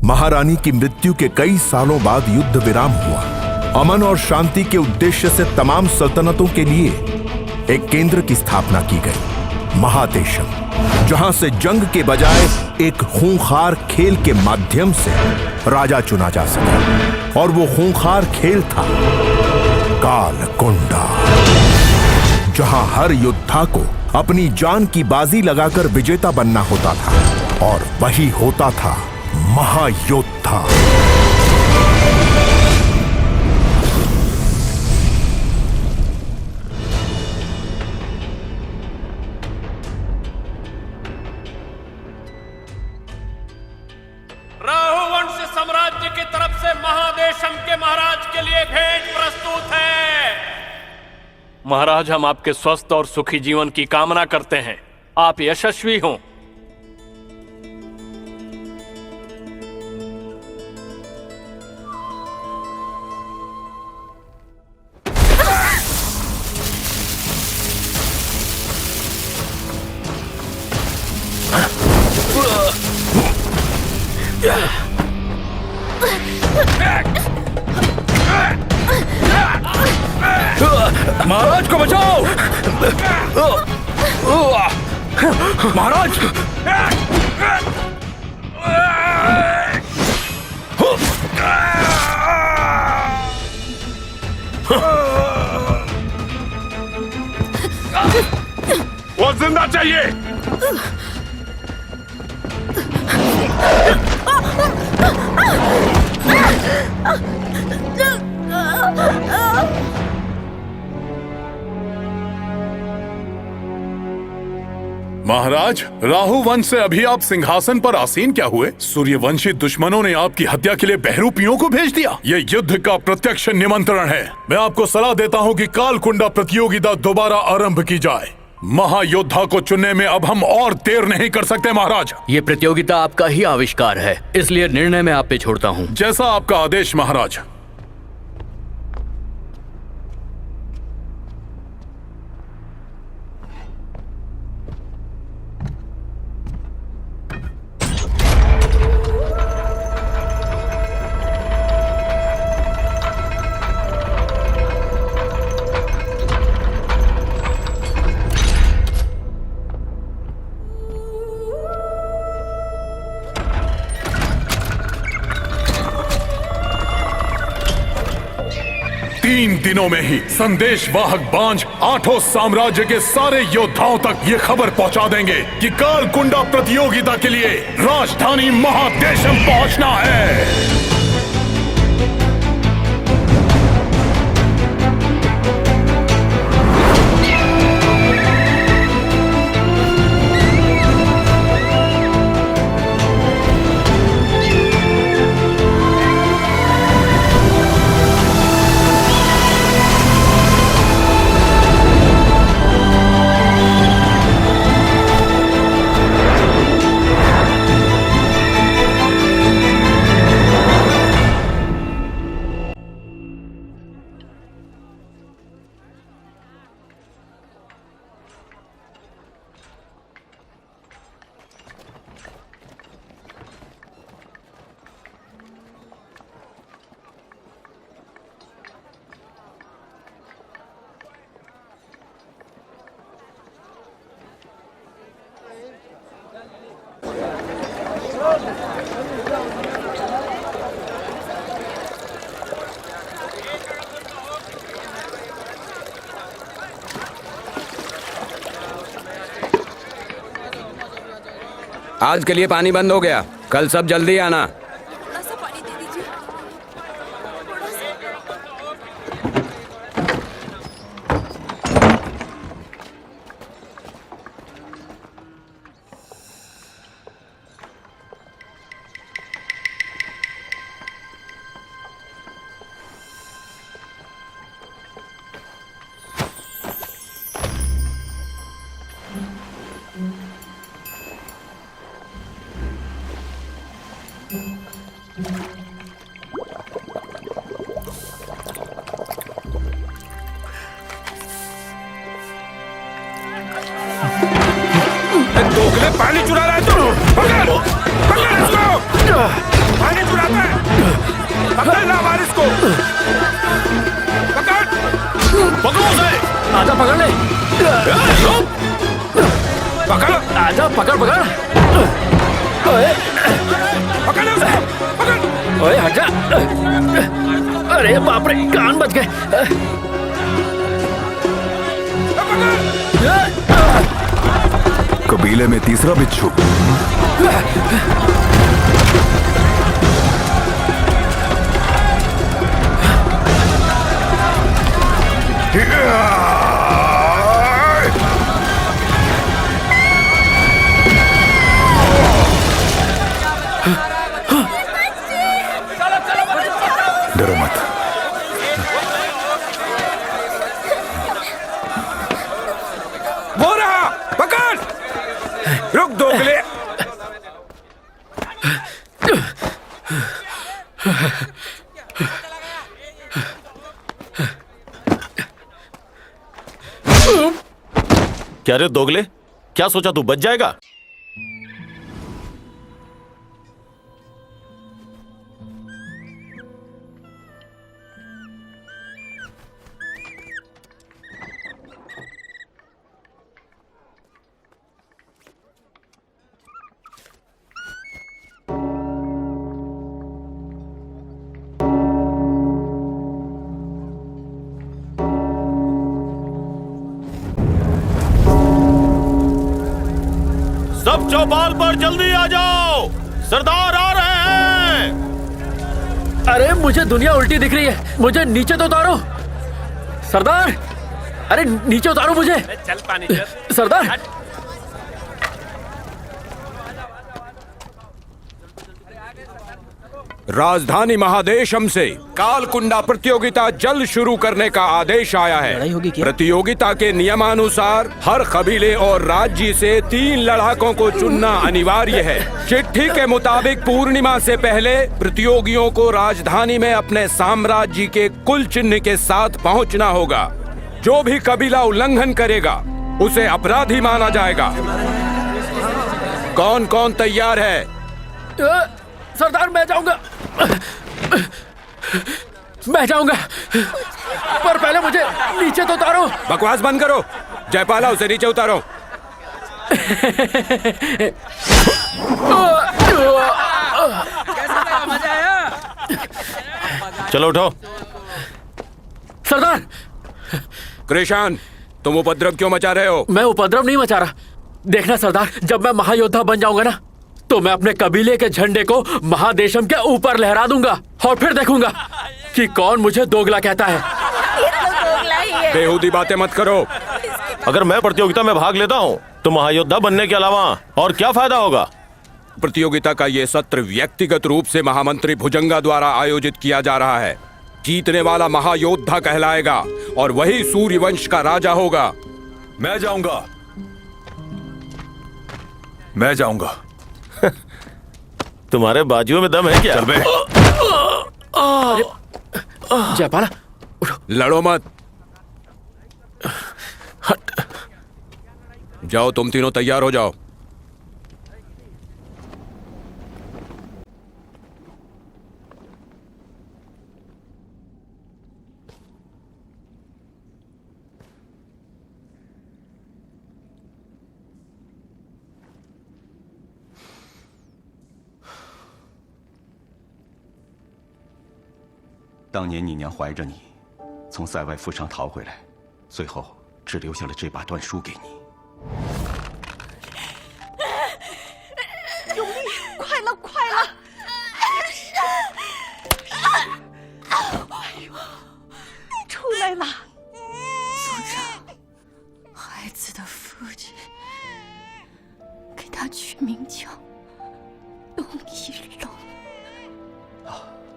महारानी की मृत्यु के कई सालों बाद युद्ध विराम हुआ। अमन और शांति के उद्देश्य से तमाम सल्तनतों के लिए एक केंद्र की स्थापना की गई, महादेशम, जहां से जंग के बजाय एक खूंखार खेल के माध्यम से राजा चुना जा सके। और वो खूंखार खेल था कालकुंडा, जहां हर योद्धा को अपनी जान की बाजी लगाकर विजेता बनना होता था, और वही होता था महायोद्धा। राहुवंश साम्राज्य की तरफ से महादेशम के महाराज के लिए भेंट प्रस्तुत है। महाराज, हम आपके स्वस्थ और सुखी जीवन की कामना करते हैं। आप यशस्वी हों। महाराज को बचाओ! महाराज! वो जिंदा चाहिए। महाराज, राहु वंश से अभी आप सिंहासन पर आसीन क्या हुए? सूर्यवंशी दुश्मनों ने आपकी हत्या के लिए बहरूपियों को भेज दिया। ये युद्ध का प्रत्यक्ष निमंत्रण है। मैं आपको सलाह देता हूँ कि कालकुंडा प्रतियोगिता दोबारा आरंभ की जाए। महायोद्धा को चुनने में अब हम और देर नहीं कर सकते महाराज। ये प्रतियोगिता आपका ही आविष्कार है, इसलिए निर्णय मैं आप पे छोड़ता हूँ। जैसा आपका आदेश महाराज। तीन दिनों में ही संदेश वाहक बांझ 8 साम्राज्य के सारे योद्धाओं तक ये खबर पहुंचा देंगे कि कालकुंडा प्रतियोगिता के लिए राजधानी महादेशम पहुंचना है। आज के लिए पानी बंद हो गया, कल सब जल्दी आना। दोगले पानी चुरा रहा है तू। पकड़, पकड़ इसको। पानी पकड़ना वारिस को। पकड़। पकड़ो उसे। आजा पकड़ ले। पकड़। आजा पकड़ पकड़। ओए पकड़ उसे। पकड़। ओए हट जा। अरे बाप रे, कान बच गए। कबीले में तीसरा बिच्छू। डरो मत। वो रहा, पकड़। रुक दोगले। क्या रे दोगले, क्या सोचा तू बच जाएगा? सब चौपाल पर जल्दी आ जाओ, सरदार आ रहे हैं। अरे मुझे दुनिया उल्टी दिख रही है, मुझे नीचे तो उतारो सरदार। अरे नीचे उतारो मुझे। चल पानी चल। सरदार राजधानी महादेशम से कालकुंडा प्रतियोगिता जल्द शुरू करने का आदेश आया है। प्रतियोगिता के नियमानुसार हर कबीले और राज्य से 3 लड़ाकों को चुनना अनिवार्य है। चिट्ठी के मुताबिक पूर्णिमा से पहले प्रतियोगियों को राजधानी में अपने साम्राज्य के कुल चिन्ह के साथ पहुंचना होगा। जो भी कबीला उल्लंघन करेगा उसे अपराधी माना जाएगा। कौन कौन तैयार है? सरदार मैं जाऊंगा, मैं जाऊंगा, पर पहले मुझे नीचे तो उतारो। बकवास बंद करो। जयपाला, उसे नीचे उतारो। मजा आया। चलो उठो। सरदार। कृषान, तुम उपद्रव क्यों मचा रहे हो? मैं उपद्रव नहीं मचा रहा। देखना सरदार, जब मैं महायोद्धा बन जाऊंगा ना, तो मैं अपने कबीले के झंडे को महादेशम के ऊपर लहरा दूंगा और फिर देखूंगा कि कौन मुझे दोगला कहता है। ये तो दोगला ही है। बेहूदी बातें मत करो। अगर मैं प्रतियोगिता में भाग लेता हूँ तो महायोद्धा बनने के अलावा और क्या फायदा होगा? प्रतियोगिता का ये सत्र व्यक्तिगत रूप से महामंत्री भुजंगा द्वारा आयोजित किया जा रहा है। जीतने वाला महायोद्धा कहलाएगा और वही सूर्यवंश का राजा होगा। मैं जाऊंगा, मैं जाऊंगा। तुम्हारे बाजुओं में दम है क्या? चल बे। जयपाला लड़ो मत। जाओ, तुम तीनों तैयार हो जाओ।当年你娘怀着你，从塞外负伤逃回来，最后只留下了这把断书给你。永丽，快了，快了！哎呦，你出来了！族长，孩子的父亲给他取名叫东一龙。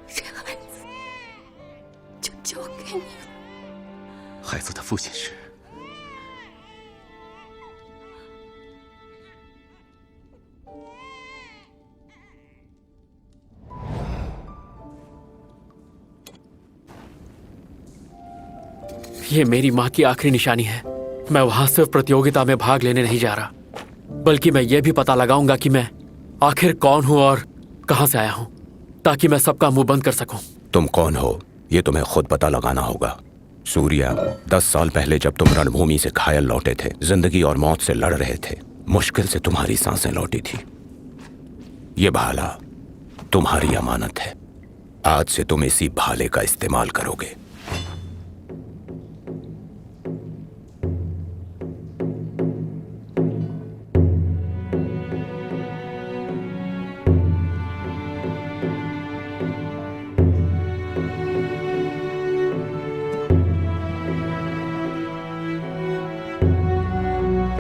这孩子就交给你了。孩子的父亲是？ये मेरी माँ की आखिरी निशानी है। मैं वहां सिर्फ प्रतियोगिता में भाग लेने नहीं जा रहा, बल्कि मैं ये भी पता लगाऊंगा कि मैं आखिर कौन हूं और कहां से आया हूं, ताकि मैं सबका मुंह बंद कर सकूं। तुम कौन हो ये तुम्हें खुद पता लगाना होगा। सूर्या, 10 साल पहले जब तुम रणभूमि से घायल लौटे थे, जिंदगी और मौत से लड़ रहे थे, मुश्किल से तुम्हारी सांसें लौटी थी। ये भाला तुम्हारी अमानत है। आज से तुम इसी भाले का इस्तेमाल करोगे।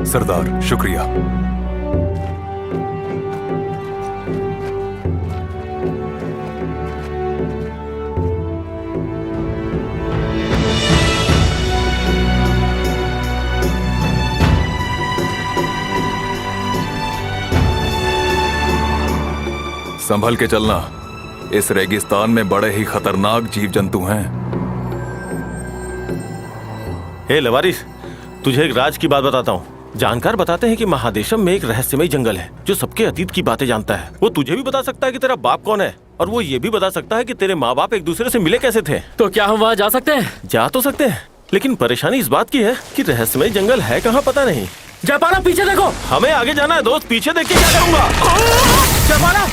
सरदार, शुक्रिया। संभल के चलना, इस रेगिस्तान में बड़े ही खतरनाक जीव जंतु हैं। हे लवारिस, तुझे एक राज की बात बताता हूँ। जानकार बताते हैं कि महादेशम में एक रहस्यमय जंगल है जो सबके अतीत की बातें जानता है। वो तुझे भी बता सकता है कि तेरा बाप कौन है, और वो ये भी बता सकता है कि तेरे माँ बाप एक दूसरे से मिले कैसे थे। तो क्या हम वहाँ जा सकते हैं? जा तो सकते हैं, लेकिन परेशानी इस बात की है कि रहस्यमय जंगल है कहाँ पता नहीं। जयपाला, पीछे देखो। हमें आगे जाना है दोस्त, पीछे देख के क्या करूँगा। जयपाला,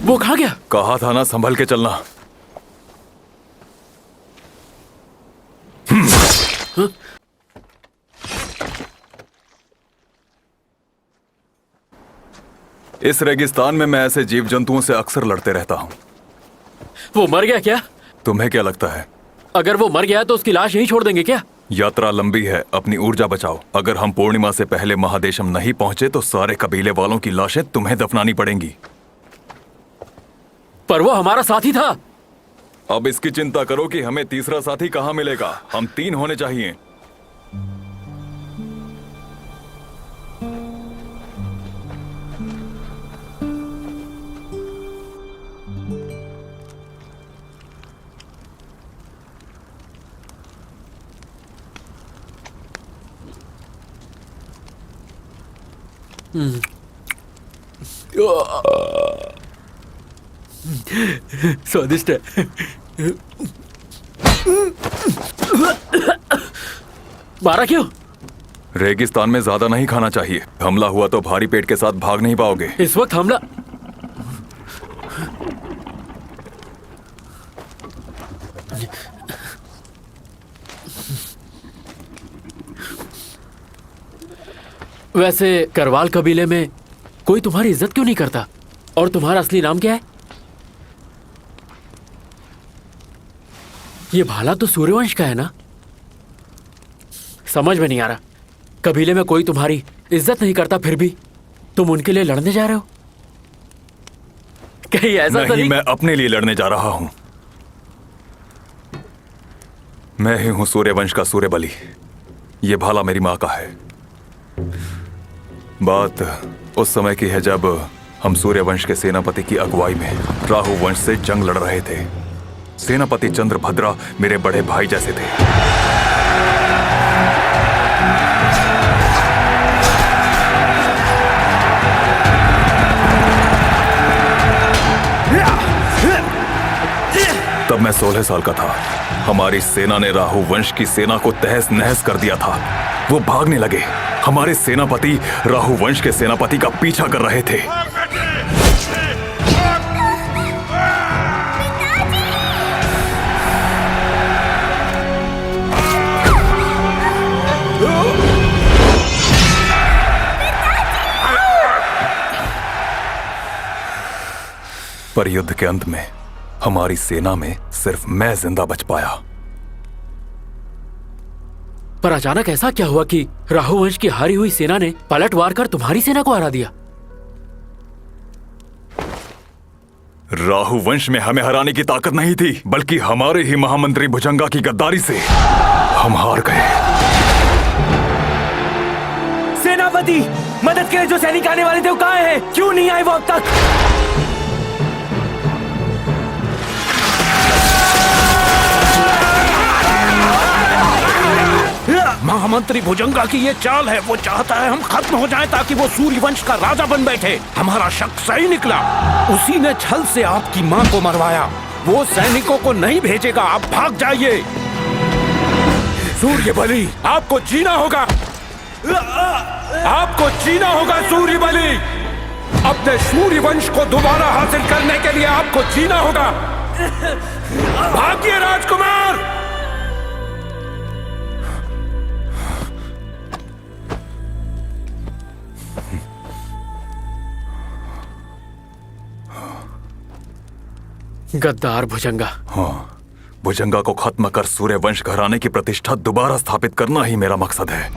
वो कहाँ गया? कहा था ना संभल के चलना। इस रेगिस्तान में मैं ऐसे जीव जंतुओं से अक्सर लड़ते रहता हूँ। वो मर गया क्या? तुम्हें क्या लगता है? अगर वो मर गया तो उसकी लाश यहीं छोड़ देंगे क्या? यात्रा लंबी है, अपनी ऊर्जा बचाओ। अगर हम पूर्णिमा से पहले महादेशम नहीं पहुंचे तो सारे कबीले वालों की लाशें तुम्हें दफनानी पड़ेंगी। पर वो हमारा साथी था। अब इसकी चिंता करो कि हमें तीसरा साथी कहाँ मिलेगा। हम 3 होने चाहिए। स्वादिष्ट है। मारा क्यों? रेगिस्तान में ज्यादा नहीं खाना चाहिए। हमला हुआ तो भारी पेट के साथ भाग नहीं पाओगे। इस वक्त हमला? वैसे करवाल कबीले में कोई तुम्हारी इज्जत क्यों नहीं करता? और तुम्हारा असली नाम क्या है? ये भाला तो सूर्यवंश का है ना? समझ में नहीं आ रहा। कबीले में कोई तुम्हारी इज्जत नहीं करता, फिर भी तुम उनके लिए लड़ने जा रहे हो? कहीं ऐसा तो नहीं? मैं अपने लिए लड़ने जा रहा हूं। मैं ही हूं सूर्यवंश का सूर्यबली। ये भाला मेरी मां का है। बात उस समय की है जब हम सूर्यवंश के सेनापति की अगुवाई में राहु वंश से जंग लड़ रहे थे। सेनापति चंद्रभद्रा मेरे बड़े भाई जैसे थे। तब मैं 16 साल का था, हमारी सेना ने राहु वंश की सेना को तहस नहस कर दिया था। वो भागने लगे। हमारे सेनापति राहु वंश के सेनापति का पीछा कर रहे थे। पर युद्ध के अंत में हमारी सेना में सिर्फ मैं जिंदा बच पाया। पर अचानक ऐसा क्या हुआ कि राहु वंश की हारी हुई सेना ने पलटवार कर तुम्हारी सेना को हरा दिया? राहु वंश में हमें हराने की ताकत नहीं थी, बल्कि हमारे ही महामंत्री भुजंगा की गद्दारी से हम हार गए। सेनापति, मदद के लिए जो सैनिक आने वाले थे वो कहाँ हैं? क्यों नहीं आए वो अब तक? महामंत्री भुजंगा की ये चाल है। वो चाहता है हम खत्म हो जाएं ताकि वो सूर्यवंश का राजा बन बैठे। हमारा शक सही निकला। उसी ने छल से आपकी मां को मरवाया। वो सैनिकों को नहीं भेजेगा, आप भाग जाइए। सूर्यबली, आपको जीना होगा। आपको जीना होगा सूर्यबली। अपने सूर्यवंश को दोबारा हासिल करने के लिए आपको जीना होगा। भागिए राजकुमार। गद्दार भुजंगा। हाँ, भुजंगा को खत्म कर सूर्यवंश घराने की प्रतिष्ठा दोबारा स्थापित करना ही मेरा मकसद है।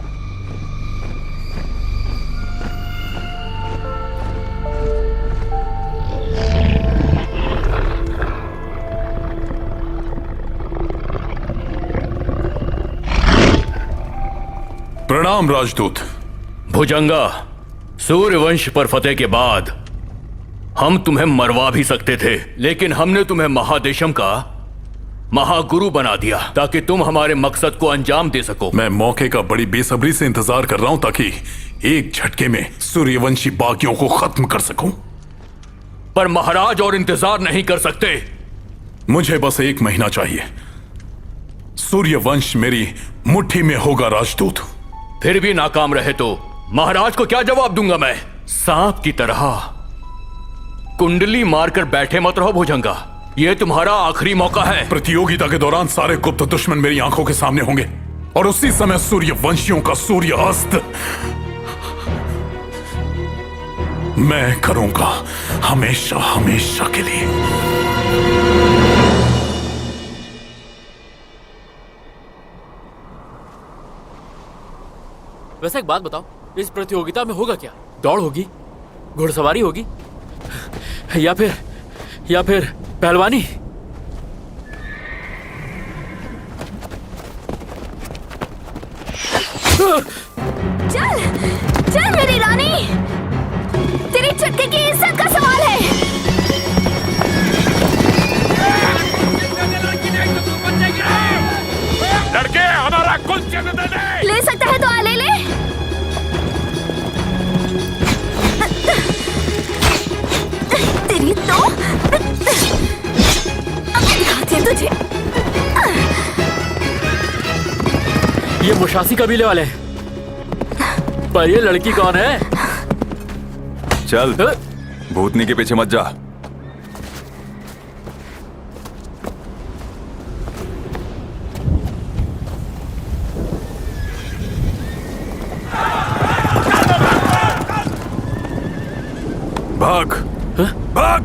प्रणाम राजदूत। भुजंगा, सूर्यवंश पर फतेह के बाद हम तुम्हें मरवा भी सकते थे, लेकिन हमने तुम्हें महादेशम का महागुरु बना दिया ताकि तुम हमारे मकसद को अंजाम दे सको। मैं मौके का बड़ी बेसब्री से इंतजार कर रहा हूं ताकि एक झटके में सूर्यवंशी बागियों को खत्म कर सकूं। पर महाराज और इंतजार नहीं कर सकते। मुझे बस 1 महीना चाहिए। सूर्यवंश मेरी मुट्ठी में होगा राजदूत। फिर भी नाकाम रहे तो महाराज को क्या जवाब दूंगा मैं? सांप की तरह कुंडली मारकर बैठे मत रहो भुजंगा। यह तुम्हारा आखिरी मौका है। प्रतियोगिता के दौरान सारे गुप्त दुश्मन मेरी आंखों के सामने होंगे और उसी समय सूर्यवंशियों का सूर्यास्त मैं करूंगा, हमेशा हमेशा के लिए। वैसे एक बात बताओ, इस प्रतियोगिता में होगा क्या? दौड़ होगी, घुड़सवारी होगी, या फिर पहलवानी? चल चल मेरी रानी, तेरी चुटकी की इज्जत का सवाल है। लड़के, हमारा कुल चिन्ह दे दे। ले सकता है तो आ ले ले। तेरी तो अब दिखाती हूँ तुझे। ये मुशासी कबीले वाले हैं, पर ये लड़की कौन है? चल, भूतनी के पीछे मत जा। भाग, भाग।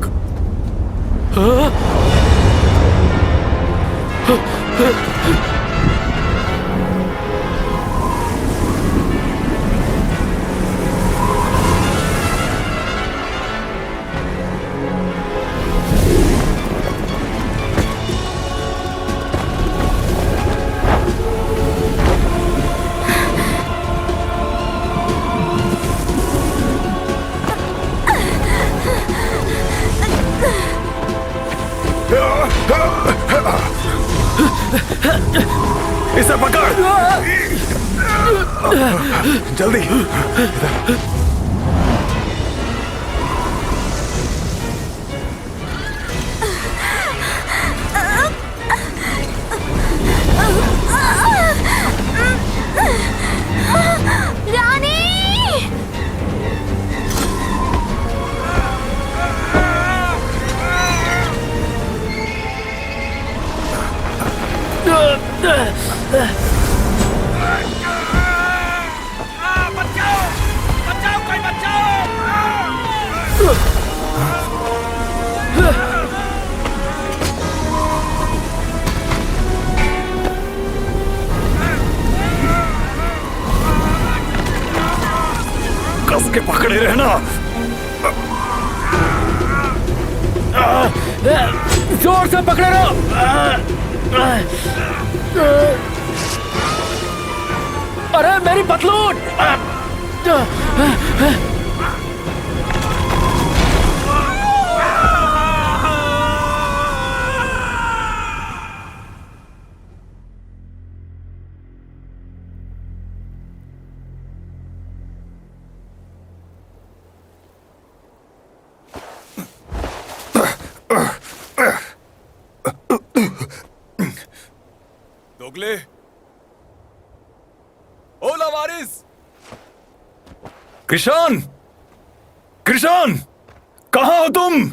इसे पकड़, जल्दी। बचाओ बचाओ कोई बचाओ कस के पकड़े रहना। जोर से पकड़े रहो। अरे मेरी पतलून। दोगले, ओ लावारिस, कृषान, कृषान, कहाँ हो तुम?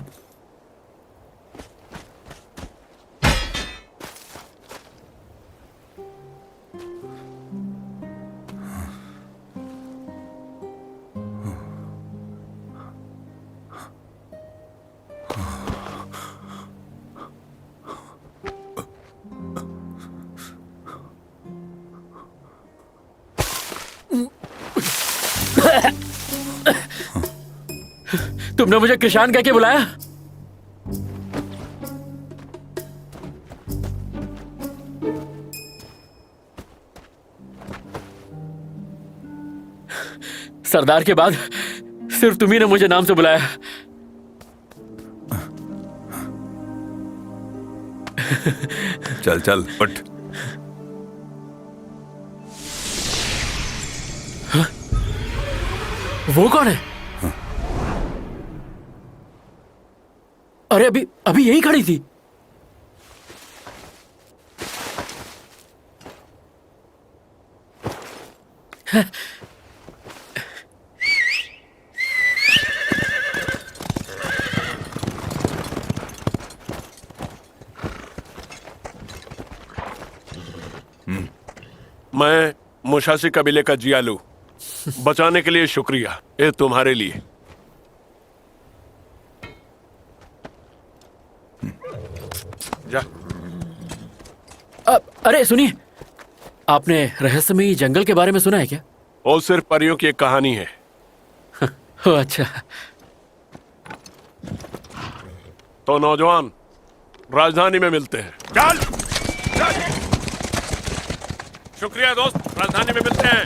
तुमने मुझे किसान कह के बुलाया? सरदार के बाद सिर्फ तुम्ही ने मुझे नाम से बुलाया। चल चल उठ। वो कौन है? अरे अभी यही खड़ी थी। मैं मुशासी कबीले का जियालू, बचाने के लिए शुक्रिया। ये तुम्हारे लिए। जा। अरे सुनिए, आपने रहस्यमयी जंगल के बारे में सुना है क्या? वो सिर्फ परियों की एक कहानी है। ओ अच्छा। तो नौजवान, राजधानी में मिलते हैं। चल, चल। शुक्रिया दोस्त, राजधानी में मिलते हैं।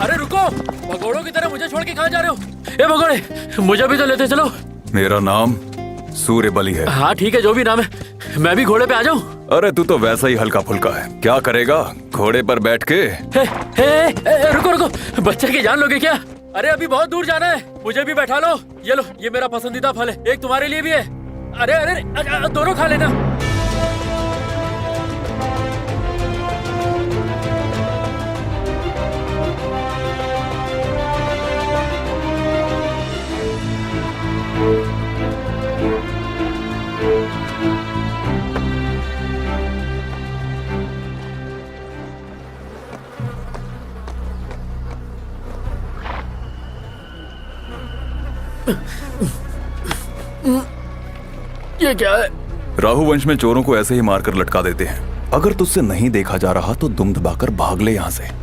अरे रुको, भगोड़ों की तरह मुझे छोड़ के कहाँ जा रहे हो? ए भगोड़े, मुझे भी तो लेते चलो। मेरा नाम सूर्यबली है। हाँ ठीक है, जो भी नाम है, मैं भी घोड़े पे आ जाऊं? अरे तू तो वैसा ही हल्का फुल्का है। क्या करेगा घोड़े पर बैठ के? रुको रुको, बच्चे की जान लोगे क्या? अरे अभी बहुत दूर जाना है, मुझे भी बैठा लो। ये लो, ये मेरा पसंदीदा फल है, एक तुम्हारे लिए भी है। अरे अरे दोनों खा लेना। ये क्या है? राहु वंश में चोरों को ऐसे ही मारकर लटका देते हैं। अगर तुझसे नहीं देखा जा रहा तो दुम दबाकर भाग ले यहाँ से।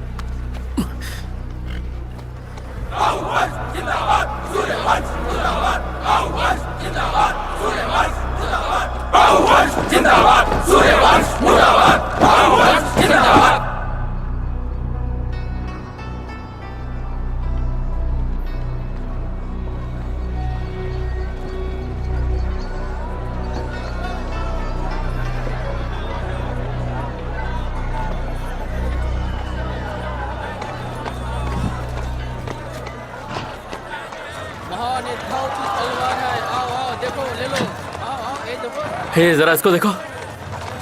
हे जरा इसको देखो।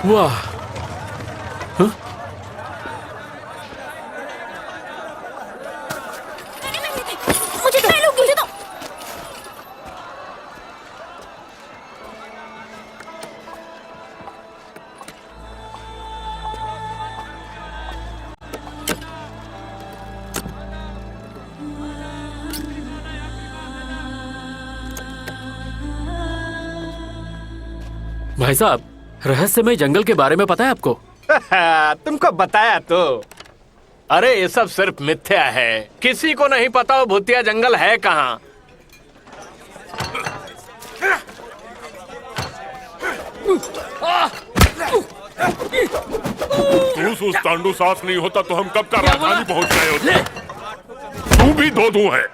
वाह, मुझे दो, मुझे दो। भाई साहब, रहस्यमय जंगल के बारे में पता है आपको? तुमको बताया तो। अरे ये सब सिर्फ मिथ्या है, किसी को नहीं पता वो भूतिया जंगल है कहाँ। तू तांडू साथ नहीं होता तो हम कब का राजधानी पहुंच गए होते। तू भी दो है।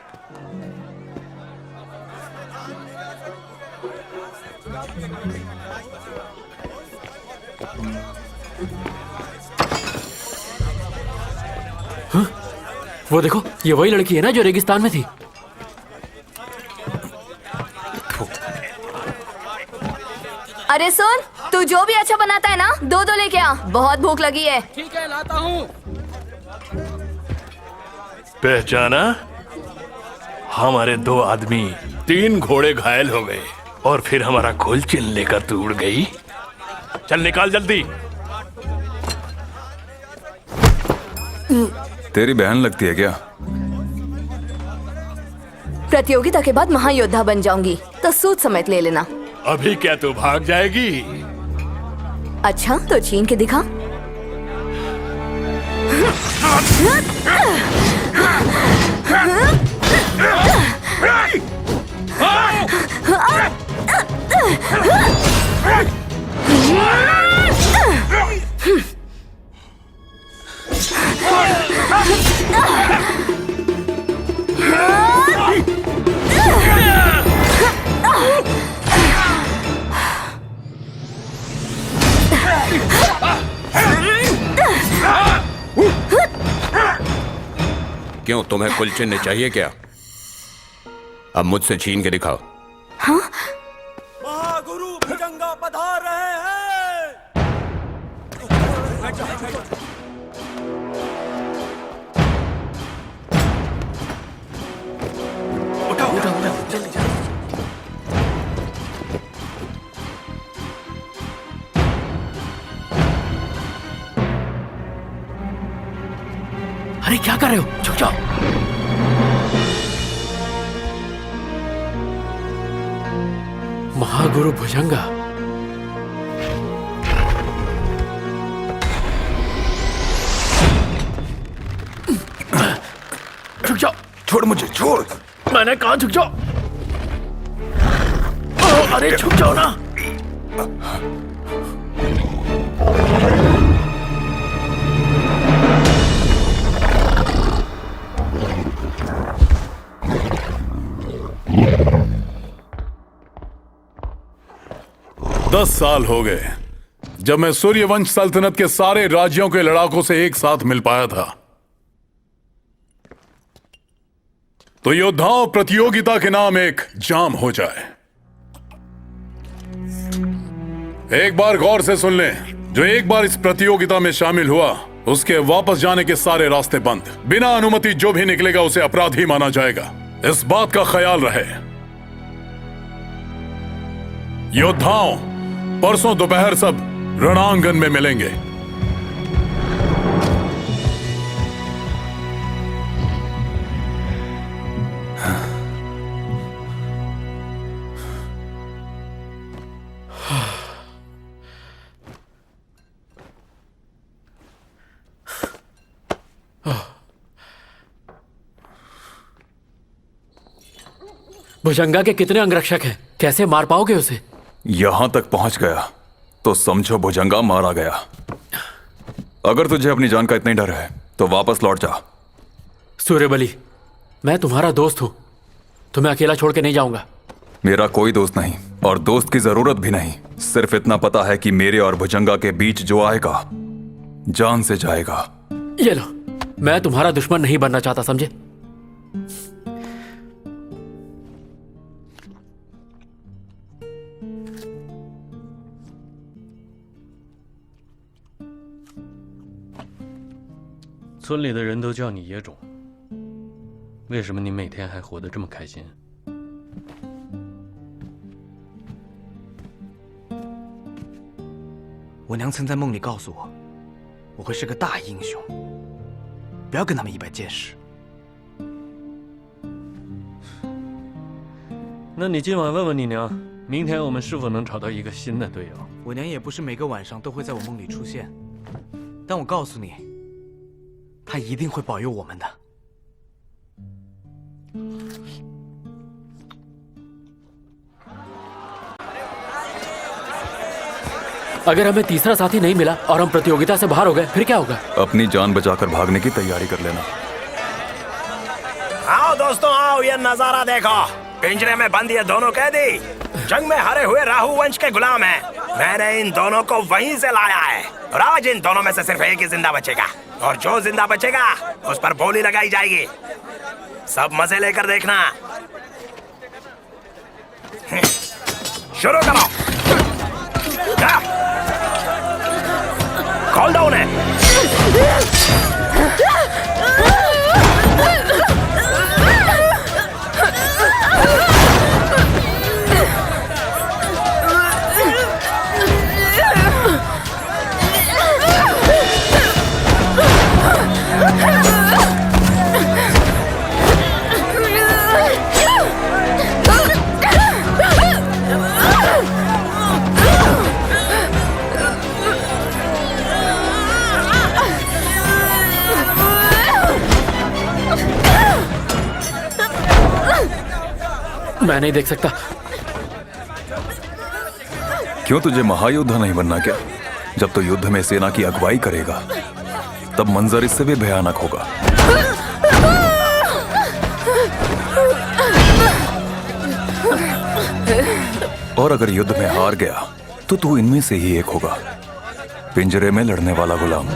वो देखो, ये वही लड़की है ना जो रेगिस्तान में थी। अरे सुन, तू जो भी अच्छा बनाता है ना, दो लेके आ, बहुत भूख लगी है। ठीक है, लाता हूँ। पहचाना? हमारे 2 आदमी 3 घोड़े घायल हो गए और फिर हमारा गोलचिन लेकर तू उड़ गई। चल निकाल जल्दी। तेरी बहन लगती है क्या? प्रतियोगिता के बाद महायोद्धा बन जाऊंगी, तो सूट समेत ले लेना। अभी क्या तू भाग जाएगी? अच्छा, तो छीन के दिखा। क्यों, तुम्हें कुलचिन चाहिए क्या? अब मुझसे छीन के दिखाओ। हाँ? महागुरु भुजंगा पधार रहे हैं। उठाओ, जल्दी जल्दी। अरे क्या कर रहे हो? झुक जाओ। महागुरु भुजंगा। झुक जाओ। छोड़ मुझे, छोड़। मैंने कहा झुक जाओ। अरे झुक जाओ ना। 10 साल हो गए जब मैं सूर्यवंश सल्तनत के सारे राज्यों के लड़ाकों से एक साथ मिल पाया था। तो योद्धाओं, प्रतियोगिता के नाम एक जाम हो जाए। एक बार गौर से सुन लें, जो एक बार इस प्रतियोगिता में शामिल हुआ उसके वापस जाने के सारे रास्ते बंद। बिना अनुमति जो भी निकलेगा उसे अपराधी माना जाएगा। इस बात का ख्याल रहे। योद्धाओं, परसों दोपहर सब रणांगन में मिलेंगे। भुजंगा के कितने अंगरक्षक हैं? कैसे मार पाओगे उसे? यहां तक पहुंच गया तो समझो भुजंगा मारा गया। अगर तुझे अपनी जान का इतना ही डर है तो वापस लौट जा। सूर्यबली, मैं तुम्हारा दोस्त हूं, तुम्हें अकेला छोड़ के नहीं जाऊंगा। मेरा कोई दोस्त नहीं और दोस्त की जरूरत भी नहीं। सिर्फ इतना पता है कि मेरे और भुजंगा के बीच जो आएगा जान से जाएगा। ये लो, मैं तुम्हारा दुश्मन नहीं बनना चाहता, समझे? 村里的人都叫你野种，为什么你每天还活得这么开心？我娘曾在梦里告诉我，我会是个大英雄，不要跟他们一般见识。那你今晚问问你娘，明天我们是否能找到一个新的队友？我娘也不是每个晚上都会在我梦里出现，但我告诉你，她一定会保佑我们的。 अगर हमें तीसरा साथी नहीं मिला और हम प्रतियोगिता से बाहर हो गए फिर क्या होगा? अपनी जान बचाकर भागने की तैयारी कर लेना। आओ दोस्तों आओ, ये नजारा देखो। पिंजरे में बंद ये दोनों कैदी जंग में हारे हुए राहु वंश के गुलाम हैं। मैंने इन दोनों को वहीं से लाया है और आज इन दोनों में से सिर्फ एक ही जिंदा बचेगा और जो जिंदा बचेगा उस पर बोली लगाई जाएगी। सब मजे लेकर देखना। शुरू करो। कॉल डाउन है। मैं नहीं देख सकता। क्यों तुझे महायोद्धा नहीं बनना क्या? जब तो युद्ध में सेना की अगुवाई करेगा तब मंजर इससे भी भयानक होगा। और अगर युद्ध में हार गया तो तू इनमें से ही एक होगा, पिंजरे में लड़ने वाला गुलाम।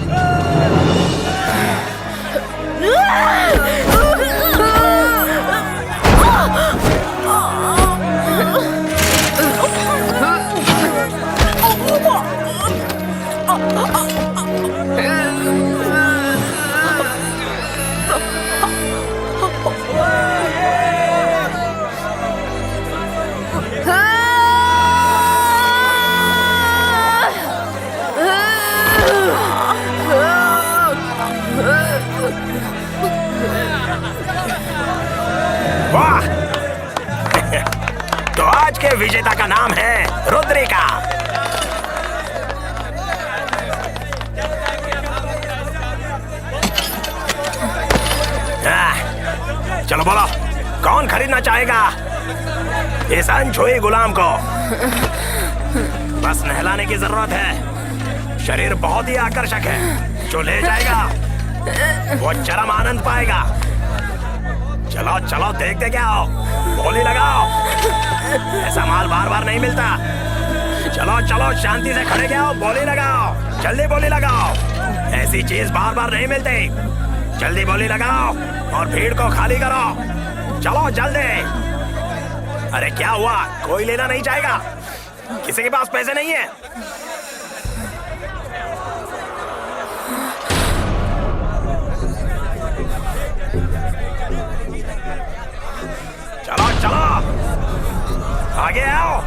वाह! तो आज के विजेता का नाम है रुद्रिका। चलो बोलो, कौन खरीदना चाहेगा इस अनछुई गुलाम को? बस नहलाने की जरूरत है। शरीर बहुत ही आकर्षक है, जो ले जाएगा वो चरम आनंद पाएगा। चलो चलो देखते क्या हो, बोली लगाओ। ऐसा माल बार बार नहीं मिलता। चलो चलो शांति से खड़े क्या हो, बोली लगाओ। जल्दी बोली लगाओ, ऐसी चीज बार बार नहीं मिलती। जल्दी बोली लगाओ और भीड़ को खाली करो। चलो जल्दी। अरे क्या हुआ, कोई लेना नहीं चाहेगा? किसी के पास पैसे नहीं है? चलो चलो आगे आओ।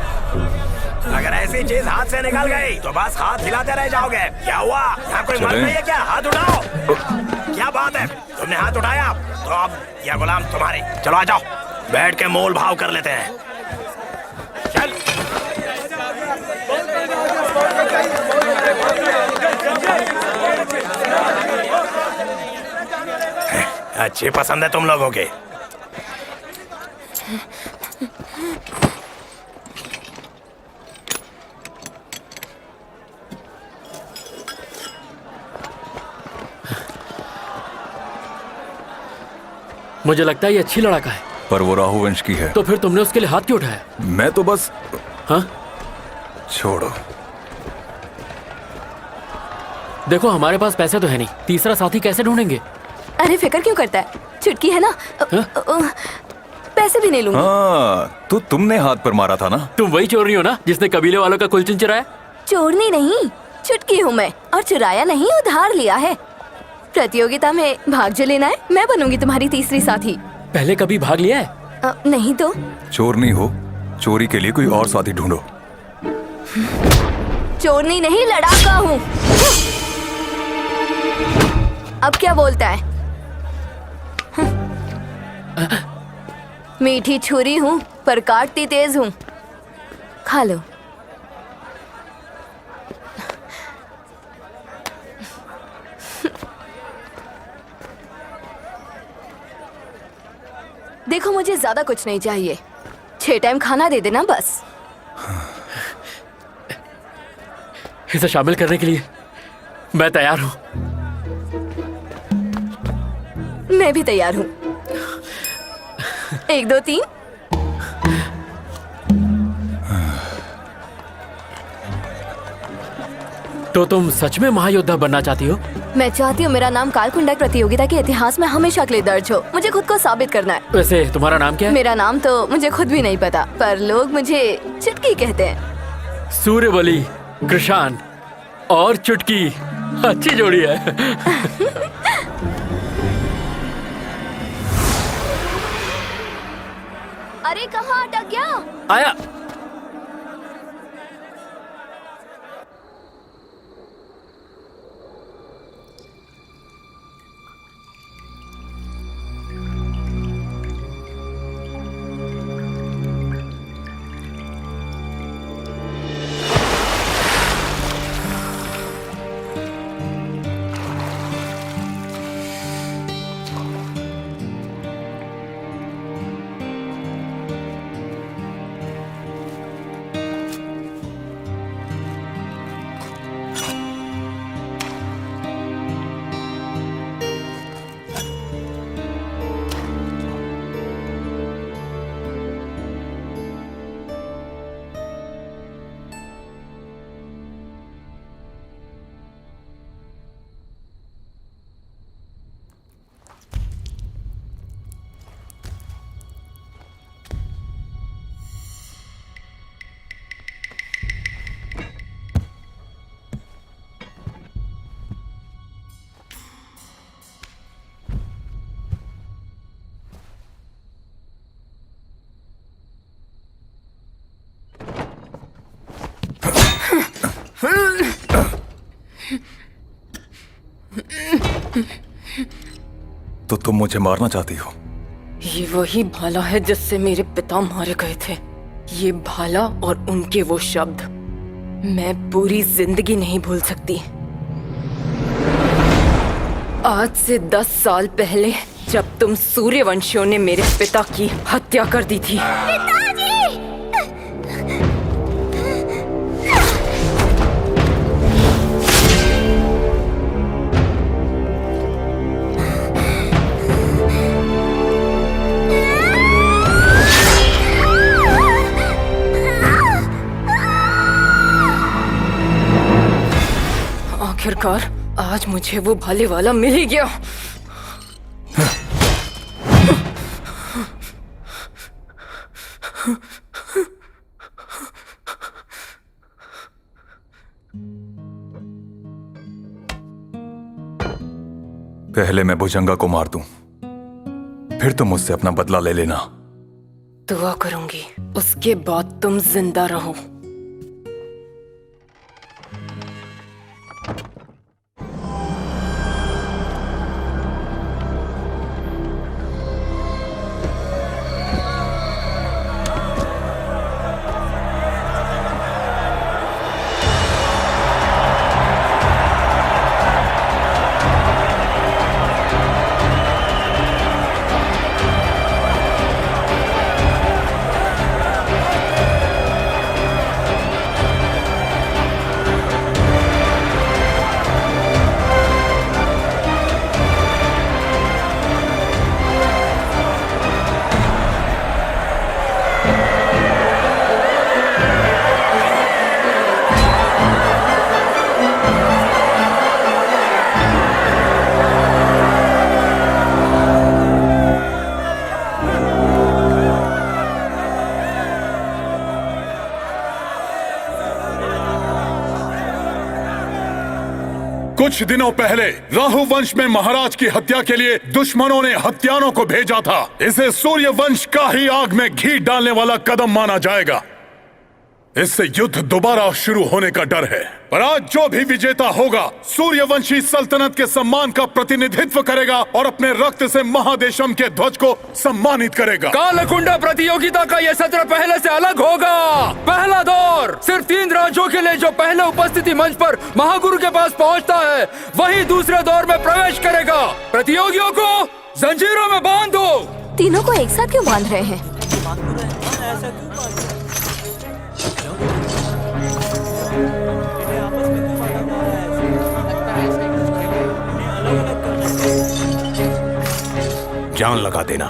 अगर ऐसी चीज हाथ से निकल गई तो बस हाथ हिलाते रह जाओगे। क्या हुआ, यहाँ कोई मर नहीं है क्या? हाथ उठाओ। क्या बात है, तुमने हाथ उठाया तो अब यह गुलाम तुम्हारी। चलो आ जाओ, बैठ के मोल भाव कर लेते हैं। चल अच्छी पसंद है तुम लोगों की। मुझे लगता है ये अच्छी लड़का है। पर वो राहु वंश की है। तो फिर तुमने उसके लिए हाथ क्यों उठाया? मैं तो बस। हाँ छोड़ो। देखो हमारे पास पैसे तो है नहीं, तीसरा साथी कैसे ढूंढेंगे? अरे फिक्र क्यों करता है, चुटकी है ना। पैसे भी नहीं लूंगी। हाँ, तो तुमने हाथ पर मारा था ना। तुम वही चोर रही हो ना जिसने कबीले वालों का कुलचन चुराया? चोरनी नहीं, चुटकी हूँ मैं, और चुराया नहीं, उधार लिया है। प्रतियोगिता में भाग जो लेना है, मैं बनूंगी तुम्हारी तीसरी साथी। पहले कभी भाग लिया है? नहीं तो। चोरनी हो, चोरी के लिए कोई और साथी ढूंढो। चोरनी नहीं, लड़ाका हूँ। अब क्या बोलता है? मीठी छुरी हूँ पर काटती तेज हूँ। खा लो। देखो मुझे ज्यादा कुछ नहीं चाहिए, 6 टाइम खाना दे देना बस। इसे शामिल करने के लिए मैं तैयार हूं। मैं भी तैयार हूं। 1 2 3। तो तुम सच में महायोद्धा बनना चाहती हो? मैं चाहती हूँ मेरा नाम कालकुंडा प्रतियोगिता के इतिहास में हमेशा के लिए दर्ज हो। मुझे खुद को साबित करना है। वैसे तुम्हारा नाम क्या है? मेरा नाम तो मुझे खुद भी नहीं पता, पर लोग मुझे चुटकी कहते हैं। सूर्यवली, कृषाण और चुटकी, अच्छी जोड़ी है। अरे कहाँ अटक गया? आया। तो तुम मुझे मारना चाहती हो? ये वही भाला है जिससे मेरे पिता मारे गए थे। ये भाला और उनके वो शब्द मैं पूरी जिंदगी नहीं भूल सकती। आज से 10 साल पहले जब तुम सूर्यवंशियों ने मेरे पिता की हत्या कर दी थी। आखिरकार आज मुझे वो भाले वाला मिल ही गया। पहले मैं भुजंगा को मार दूं, फिर तुम मुझसे अपना बदला ले लेना। दुआ करूंगी उसके बाद तुम जिंदा रहो। कुछ दिनों पहले राहु वंश में महाराज की हत्या के लिए दुश्मनों ने हत्यारों को भेजा था। इसे सूर्य वंश का ही आग में घी डालने वाला कदम माना जाएगा। इससे युद्ध दोबारा शुरू होने का डर है। पर आज जो भी विजेता होगा सूर्यवंशी सल्तनत के सम्मान का प्रतिनिधित्व करेगा और अपने रक्त से महादेशम के ध्वज को सम्मानित करेगा। कालकुंडा प्रतियोगिता का यह सत्र पहले से अलग होगा। पहला दौर सिर्फ 3 राज्यों के लिए, जो पहले उपस्थिति मंच पर महागुरु के पास पहुंचता है वही दूसरे दौर में प्रवेश करेगा। प्रतियोगियों को जंजीरों में बांध दो। तीनों को एक साथ क्यों बांध रहे हैं? जान लगा देना।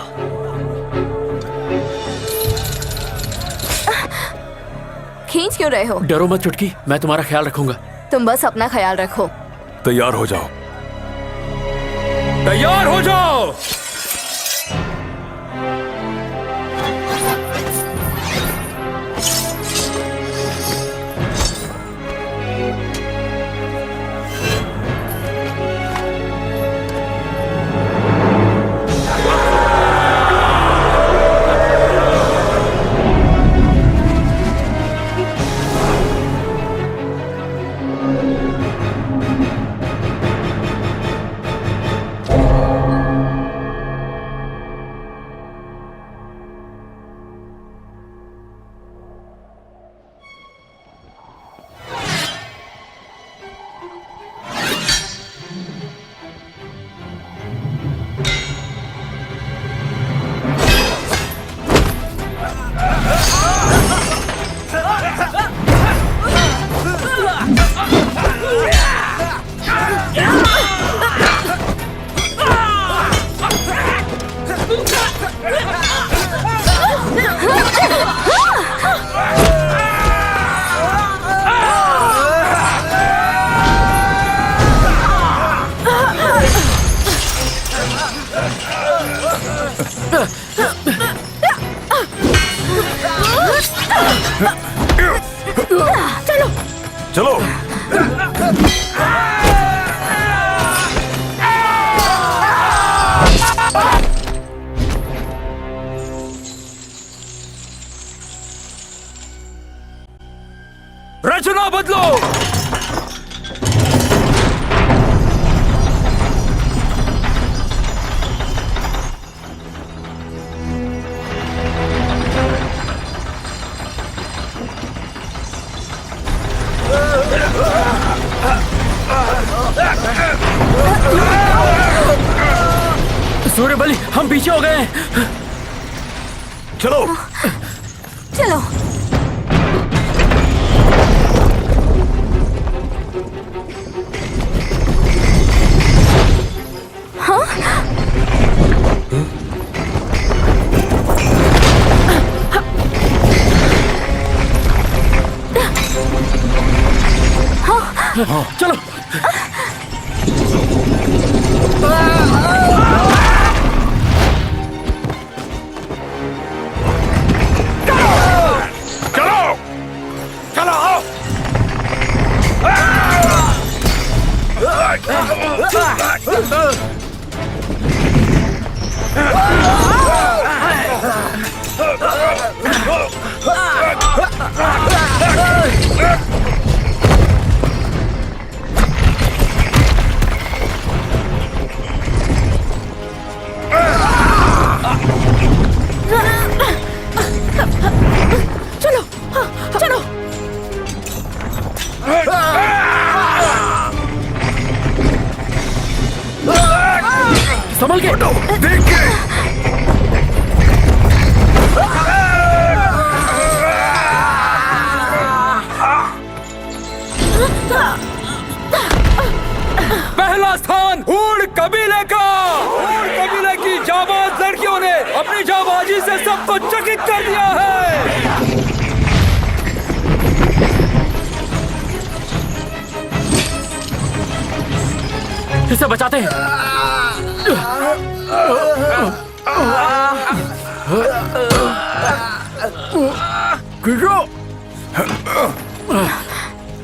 खींच क्यों रहे हो? डरो मत चुटकी, मैं तुम्हारा ख्याल रखूंगा। तुम बस अपना ख्याल रखो। तैयार हो जाओ। तैयार हो जाओ। चलो रचना बदलो। सूर्यबली, हम पीछे हो गए हैं। चलो चलो। हाँ, चलो। संभल के देख के। पहला स्थान हूड़ कबीले का। हूड़ कबीले की जाबाज लड़कियों ने अपनी जाबाजी से सबको चकित कर दिया है। इसे बचाते हैं।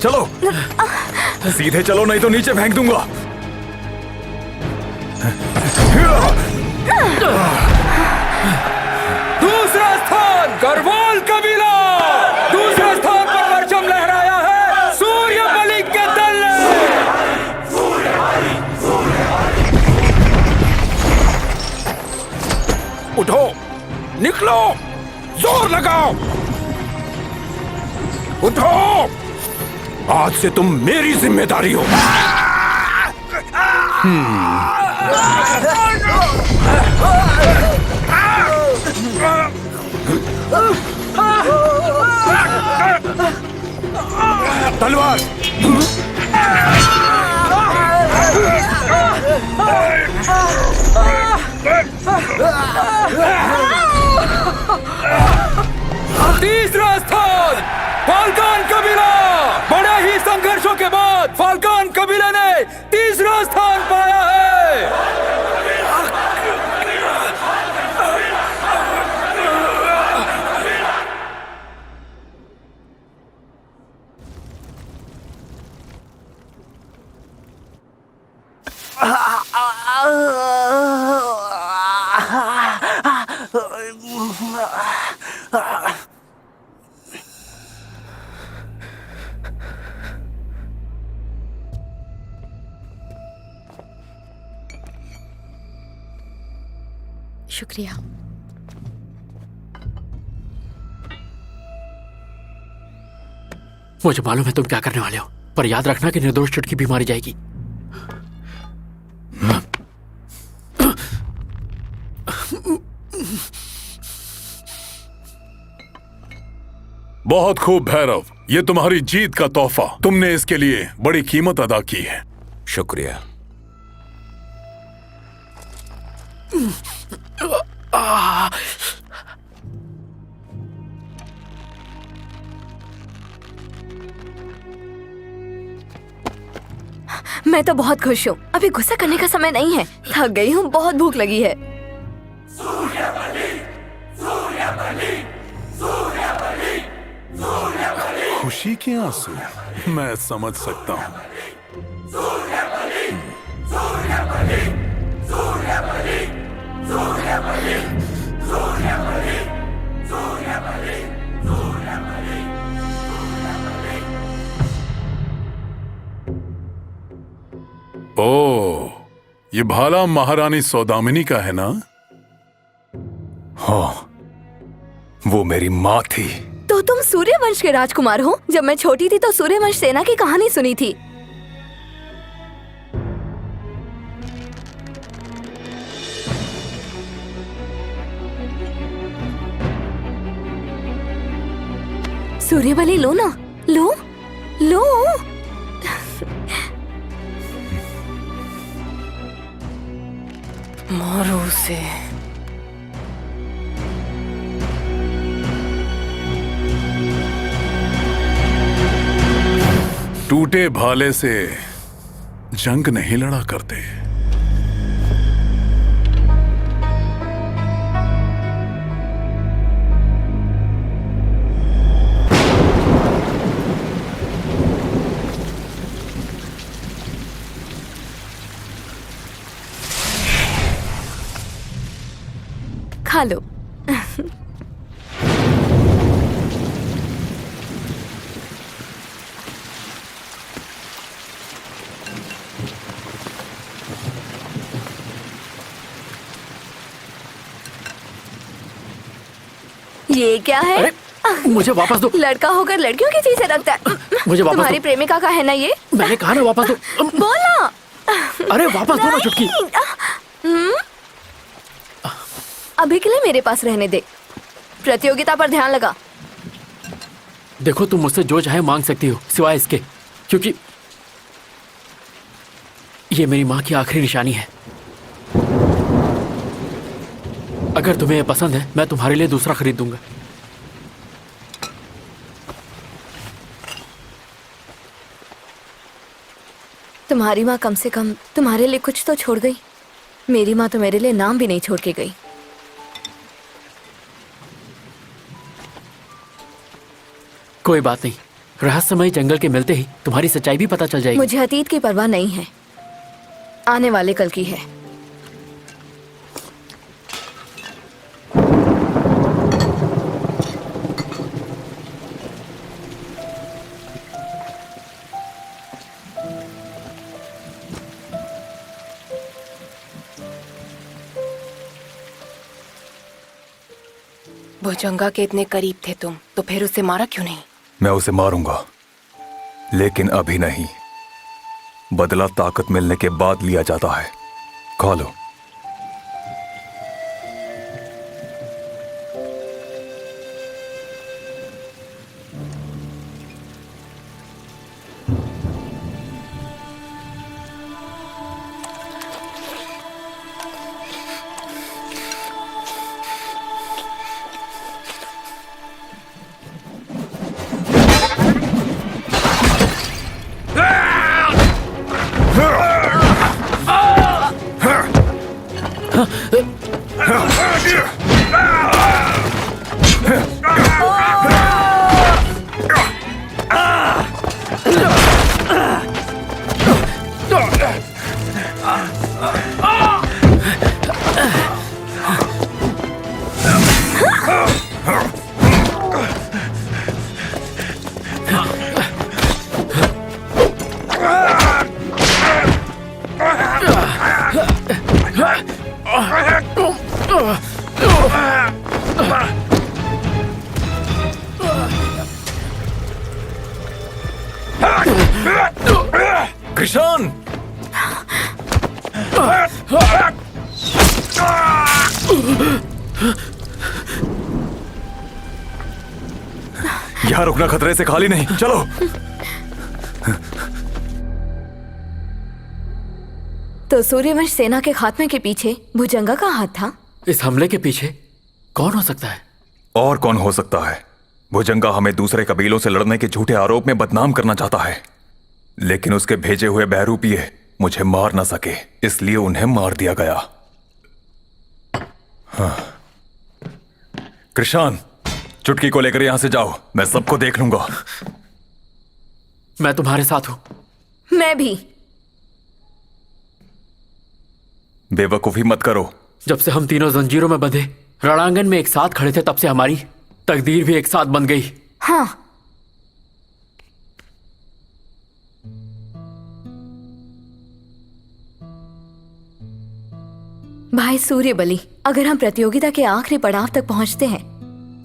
चलो सीधे चलो, नहीं तो नीचे फेंक दूंगा। दूसरा स्थान गढ़वाल कबीला। दूसरे स्थान पर निकलो, जोर लगाओ, उठो। आज से तुम मेरी जिम्मेदारी हो। तलवार। तीसरा स्थान फाल्कन कबीला। बड़े ही संघर्षों के बाद फाल्कन कबीले ने तीसरा स्थान पाया है। शुक्रिया। मुझे मालूम है तुम क्या करने वाले हो, पर याद रखना कि निर्दोष चुटकी भी मारी जाएगी। बहुत खूब भैरव, ये तुम्हारी जीत का तोहफा। तुमने इसके लिए बड़ी कीमत अदा की है। शुक्रिया। मैं तो बहुत खुश हूँ। अभी गुस्सा करने का समय नहीं है। थक गई हूँ, बहुत भूख लगी है। खुशी के आंसू मैं समझ सकता हूँ। ओ, ये भाला महारानी सौदामिनी का है ना? हाँ, वो मेरी माँ थी। तो तुम सूर्यवंश के राजकुमार हो? जब मैं छोटी थी तो सूर्यवंश सेना की कहानी सुनी थी। सूर्यबली लो ना, लो लो। मारो उसे। टूटे भाले से जंग नहीं लड़ा करते। खा लो। ये क्या है? मुझे वापस दो। लड़का होकर लड़कियों की चीजें रखता है। मुझे वापस तुम्हारी दो। प्रेमिका का है ना ये? मैंने कहा ना वापस दो। बोला। अरे वापस दो ना चुटकी। अभी के लिए मेरे पास रहने दे। प्रतियोगिता पर ध्यान लगा। देखो तुम मुझसे जो चाहे मांग सकती हो, सिवाय इसके, क्योंकि ये मेरी माँ की आखिरी निशानी है। अगर तुम्हें ये पसंद है, मैं तुम्हारे लिए दूसरा खरीद दूंगा। तुम्हारी माँ कम से कम तुम्हारे लिए कुछ तो छोड़ गई। मेरी माँ तो मेरे लिए नाम भी नहीं छोड़ के गई। कोई बात नहीं, रहस्यमय जंगल के मिलते ही तुम्हारी सच्चाई भी पता चल जाएगी। मुझे अतीत की परवाह नहीं है, आने वाले कल की है। भुजंगा के इतने करीब थे तुम, तो फिर उसे मारा क्यों नहीं? मैं उसे मारूंगा, लेकिन अभी नहीं। बदला ताकत मिलने के बाद लिया जाता है। खा लो। कृष्ण! यहां रुकना खतरे से खाली नहीं, चलो। तो सूर्यवंश सेना के खात्मे के पीछे भुजंगा का हाथ था? इस हमले के पीछे कौन हो सकता है? और कौन हो सकता है? भुजंगा हमें दूसरे कबीलों से लड़ने के झूठे आरोप में बदनाम करना चाहता है, लेकिन उसके भेजे हुए बहरूपीय मुझे मार न सके, इसलिए उन्हें मार दिया गया। हाँ। कृष्ण, चुटकी को लेकर यहां से जाओ, मैं सबको देख लूंगा। मैं तुम्हारे साथ हूं। मैं भी। बेवकूफी मत करो। जब से हम तीनों जंजीरों में बंधे रणांगन में एक साथ खड़े थे, तब से हमारी तकदीर भी एक साथ बन गई। हाँ। भाई सूर्यबली, अगर हम प्रतियोगिता के आखिरी पड़ाव तक पहुंचते हैं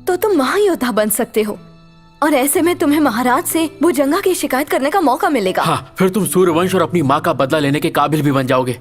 तो तुम महायोद्धा बन सकते हो, और ऐसे में तुम्हें महाराज से भुजंगा की शिकायत करने का मौका मिलेगा। हाँ, फिर तुम सूर्यवंश और अपनी माँ का बदला लेने के काबिल भी बन जाओगे।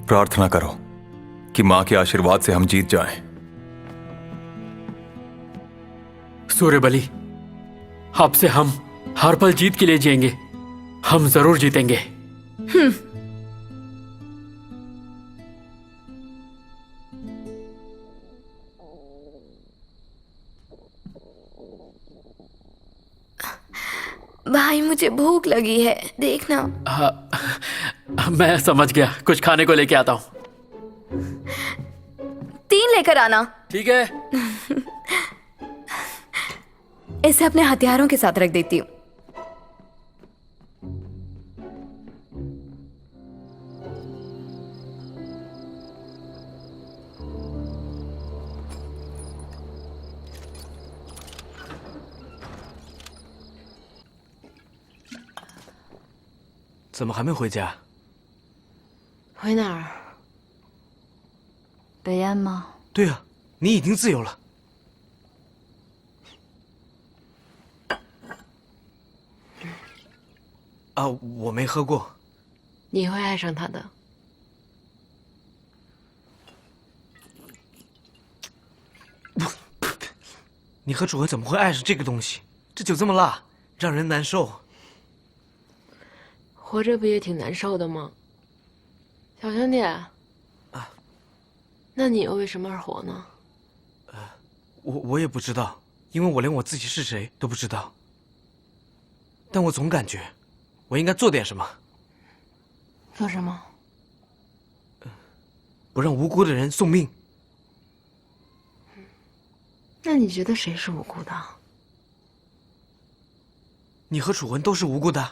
प्रार्थना करो कि मां के आशीर्वाद से हम जीत जाएं। सूर्यबली, अब से हम हर पल जीत के लिए जिएंगे। हम जरूर जीतेंगे। भाई, मुझे भूख लगी है, देखना। मैं समझ गया, कुछ खाने को लेके आता हूं। 3 लेकर आना। ठीक है। इसे अपने हथियारों के साथ रख देती हूँ।怎么还没回家？回哪儿？北安吗？对啊，你已经自由了。啊，我没喝过。你会爱上他的。你和主人怎么会爱上这个东西？这酒这么辣，让人难受。活着不也挺难受的吗？小兄弟，那你又为什么而活呢？我也不知道，因为我连我自己是谁都不知道。但我总感觉，我应该做点什么。做什么？不让无辜的人送命。那你觉得谁是无辜的？你和楚文都是无辜的。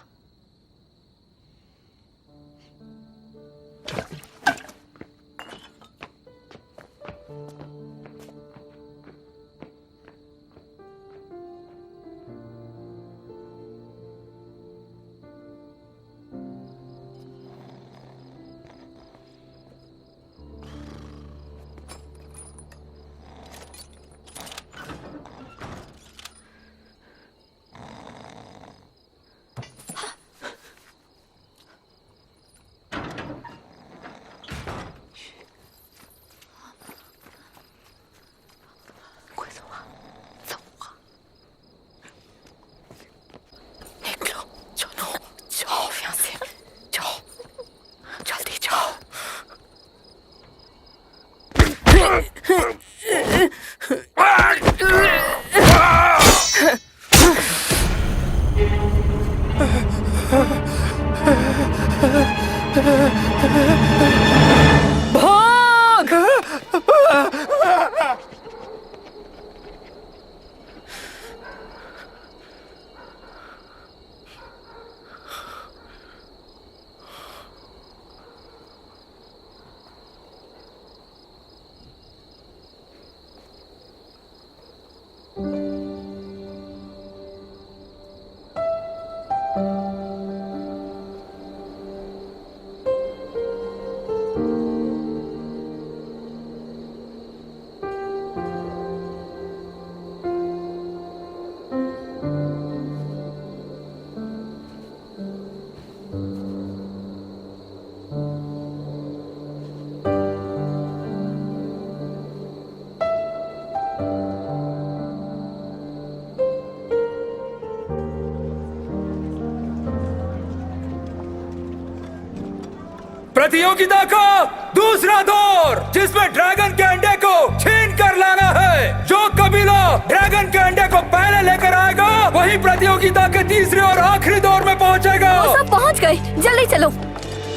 प्रतियोगिता का दूसरा दौर, जिसमें ड्रैगन के अंडे को छीन कर लाना है। जो कबीला ड्रैगन के अंडे को पहले लेकर आएगा वही प्रतियोगिता के तीसरे और आखिरी दौर में पहुंचेगा। वो सब पहुंच गए, जल्दी चलो।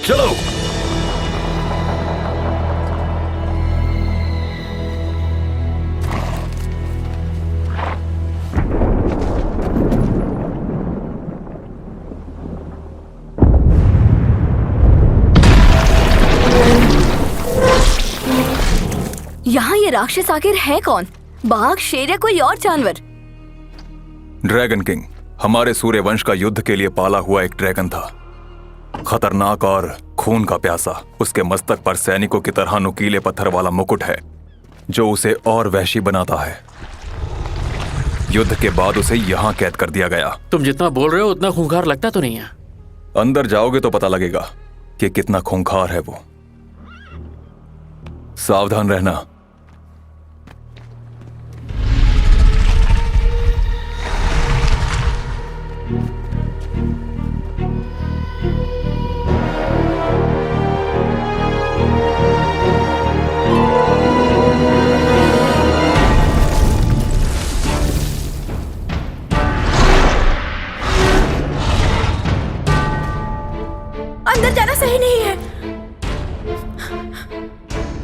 चलो। यहाँ ये राक्षस आखिर है कौन? बाघ, शेर या कोई और जानवर? ड्रैगन किंग हमारे सूर्य वंश का युद्ध के लिए पाला हुआ एक ड्रैगन था। खतरनाक और खून का प्यासा। उसके मस्तक पर सैनिकों की तरह नुकीले पत्थर वाला मुकुट है जो उसे और वहशी बनाता है। युद्ध के बाद उसे यहाँ कैद कर दिया गया। तुम जितना बोल रहे हो उतना खूंखार लगता तो नहीं है। अंदर जाओगे तो पता लगेगा कि कितना खूंखार है वो। सावधान रहना। अंदर जाना सही नहीं है।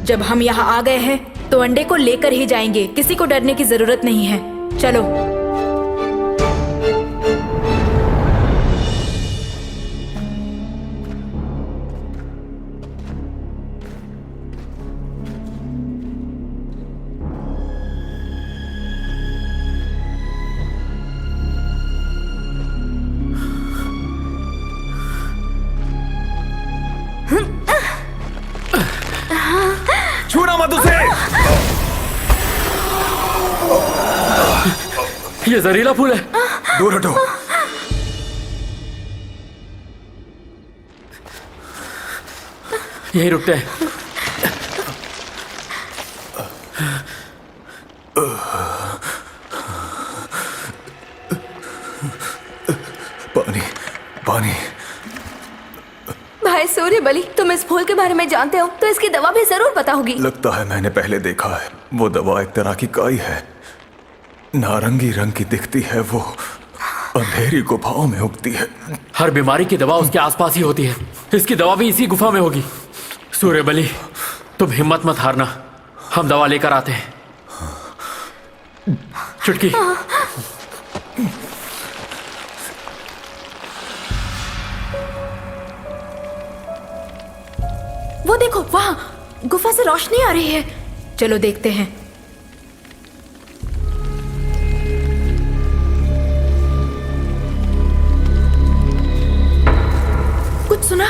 जब हम यहाँ आ गए हैं तो अंडे को लेकर ही जाएंगे। किसी को डरने की जरूरत नहीं है। चलो। छूना मत उसे। ये जहरीला फूल है। दूर हटो। यही रुकते हैं। पानी, पानी। भाई सूर्य बलि, तुम इस फूल के बारे में जानते हो तो इसकी दवा भी जरूर पता होगी। लगता है मैंने पहले देखा है। वो दवा एक तरह की काई है, नारंगी रंग की दिखती है। वो अंधेरी गुफाओं में उगती है। हर बीमारी की दवा उसके आसपास ही होती है। इसकी दवा भी इसी गुफा में होगी। सूर्य बलि, तुम हिम्मत मत हारना, हम दवा लेकर आते हैं। चुटकी। वो देखो, वहां गुफा से रोशनी आ रही है। चलो देखते हैं। कुछ सुना?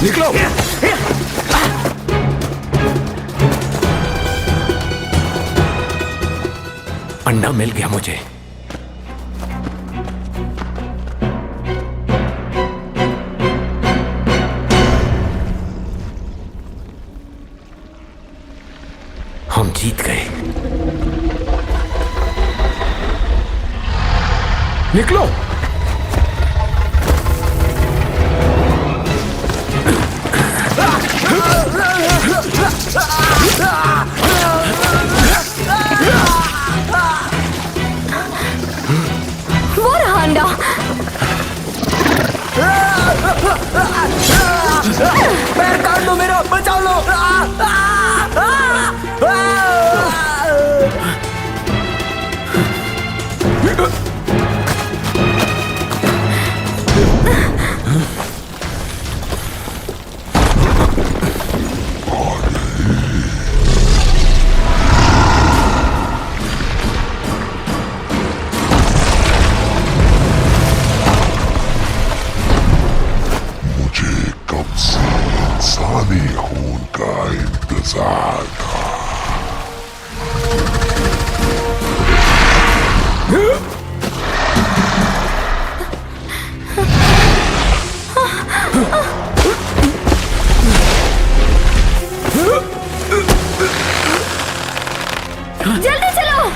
निकलो। अंडा मिल गया मुझे। हम जीत गए। निकलो। वो रहा अंडा। पैर काट लो मेरा, बचाओ लो। इंसानी खून का इंतजार था। जल्दी चलो।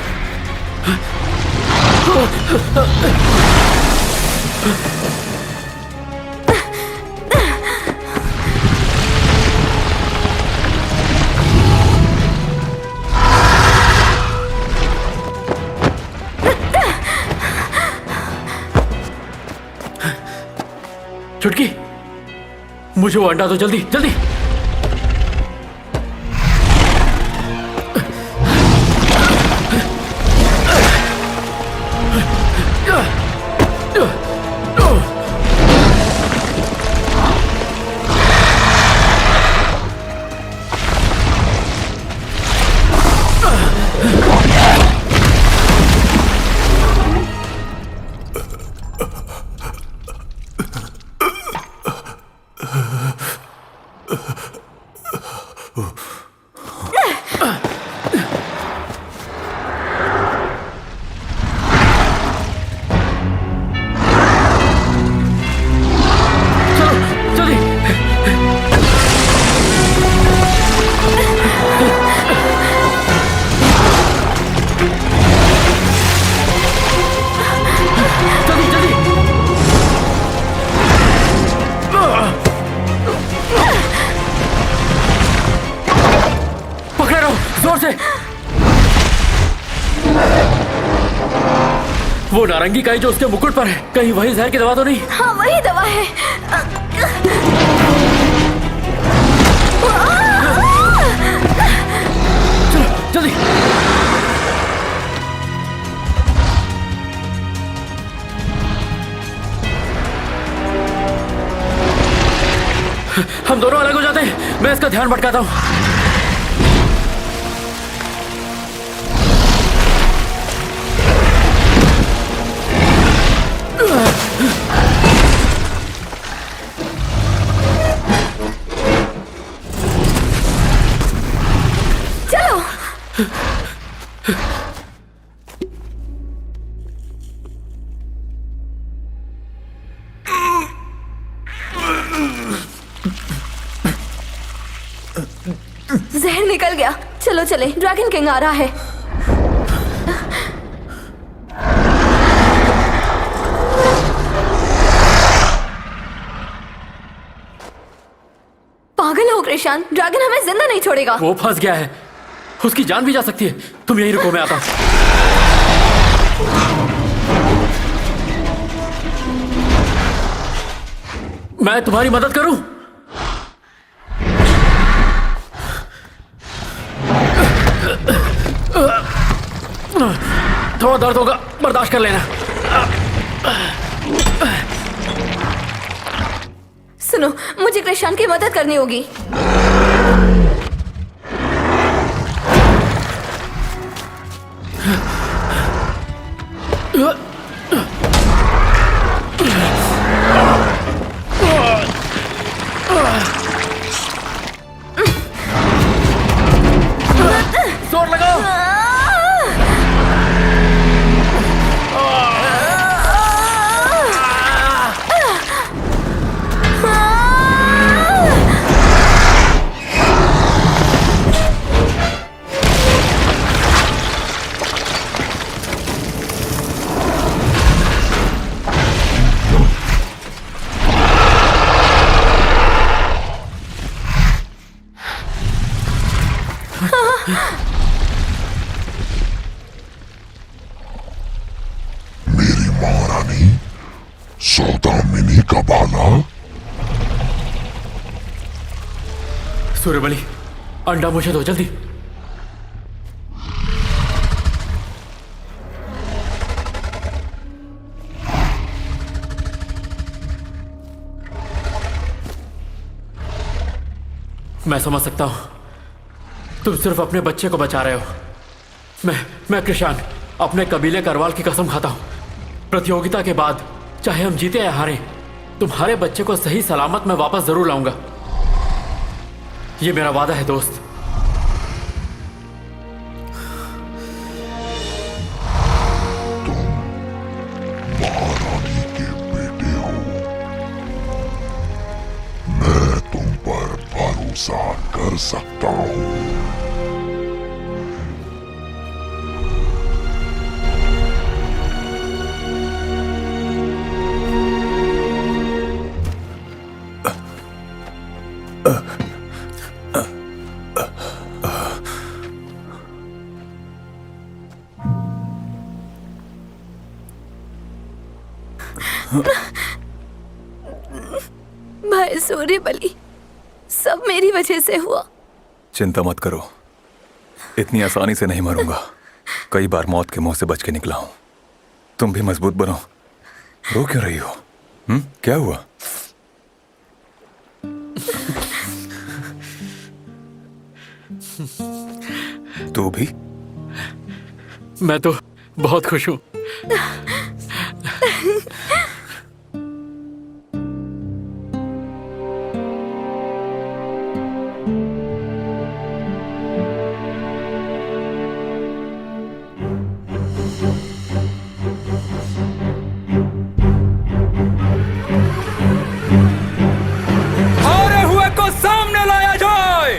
चुटकी, मुझे वो अंडा दो, जल्दी जल्दी। वो नारंगी काई जो उसके मुकुट पर है, कहीं वही जहर की दवा तो नहीं? हाँ वही दवा है। चलो जल्दी। हम दोनों अलग हो जाते हैं, मैं इसका ध्यान भटकाता हूँ। जहर निकल गया। चलो चले, ड्रैगन किंग आ रहा है। पागल हो कृषाण, ड्रैगन हमें जिंदा नहीं छोड़ेगा। वो फंस गया है, उसकी जान भी जा सकती है। तुम यहीं रुको, मैं आता हूं। मैं तुम्हारी मदद करूं? थोड़ा दर्द होगा, बर्दाश्त कर लेना। सुनो, मुझे कृषाण की मदद करनी होगी। जोर लगाओ। मेरी महारानी सौदामिनी का बाला। सूर्यबली, अंडा मुझे दो जल्दी। मैं समझ सकता हूं, तुम सिर्फ अपने बच्चे को बचा रहे हो। मैं कृषाण अपने कबीले करवाल की कसम खाता हूं, प्रतियोगिता के बाद चाहे हम जीते या हारे, तुम्हारे बच्चे को सही सलामत मैं वापस जरूर लाऊंगा। ये मेरा वादा है दोस्त। महारानी के बेटे हो, मैं तुम पर भरोसा कर सकता हूँ। भाई सूर्यबली, सब मेरी वजह से हुआ। चिंता मत करो, इतनी आसानी से नहीं मरूंगा। कई बार मौत के मुंह से बच के निकला हूं। तुम भी मजबूत बनो। रो क्यों रही हो? क्या हुआ? तू भी? मैं तो बहुत खुश हूं। हारे हुए को सामने लाया जाए।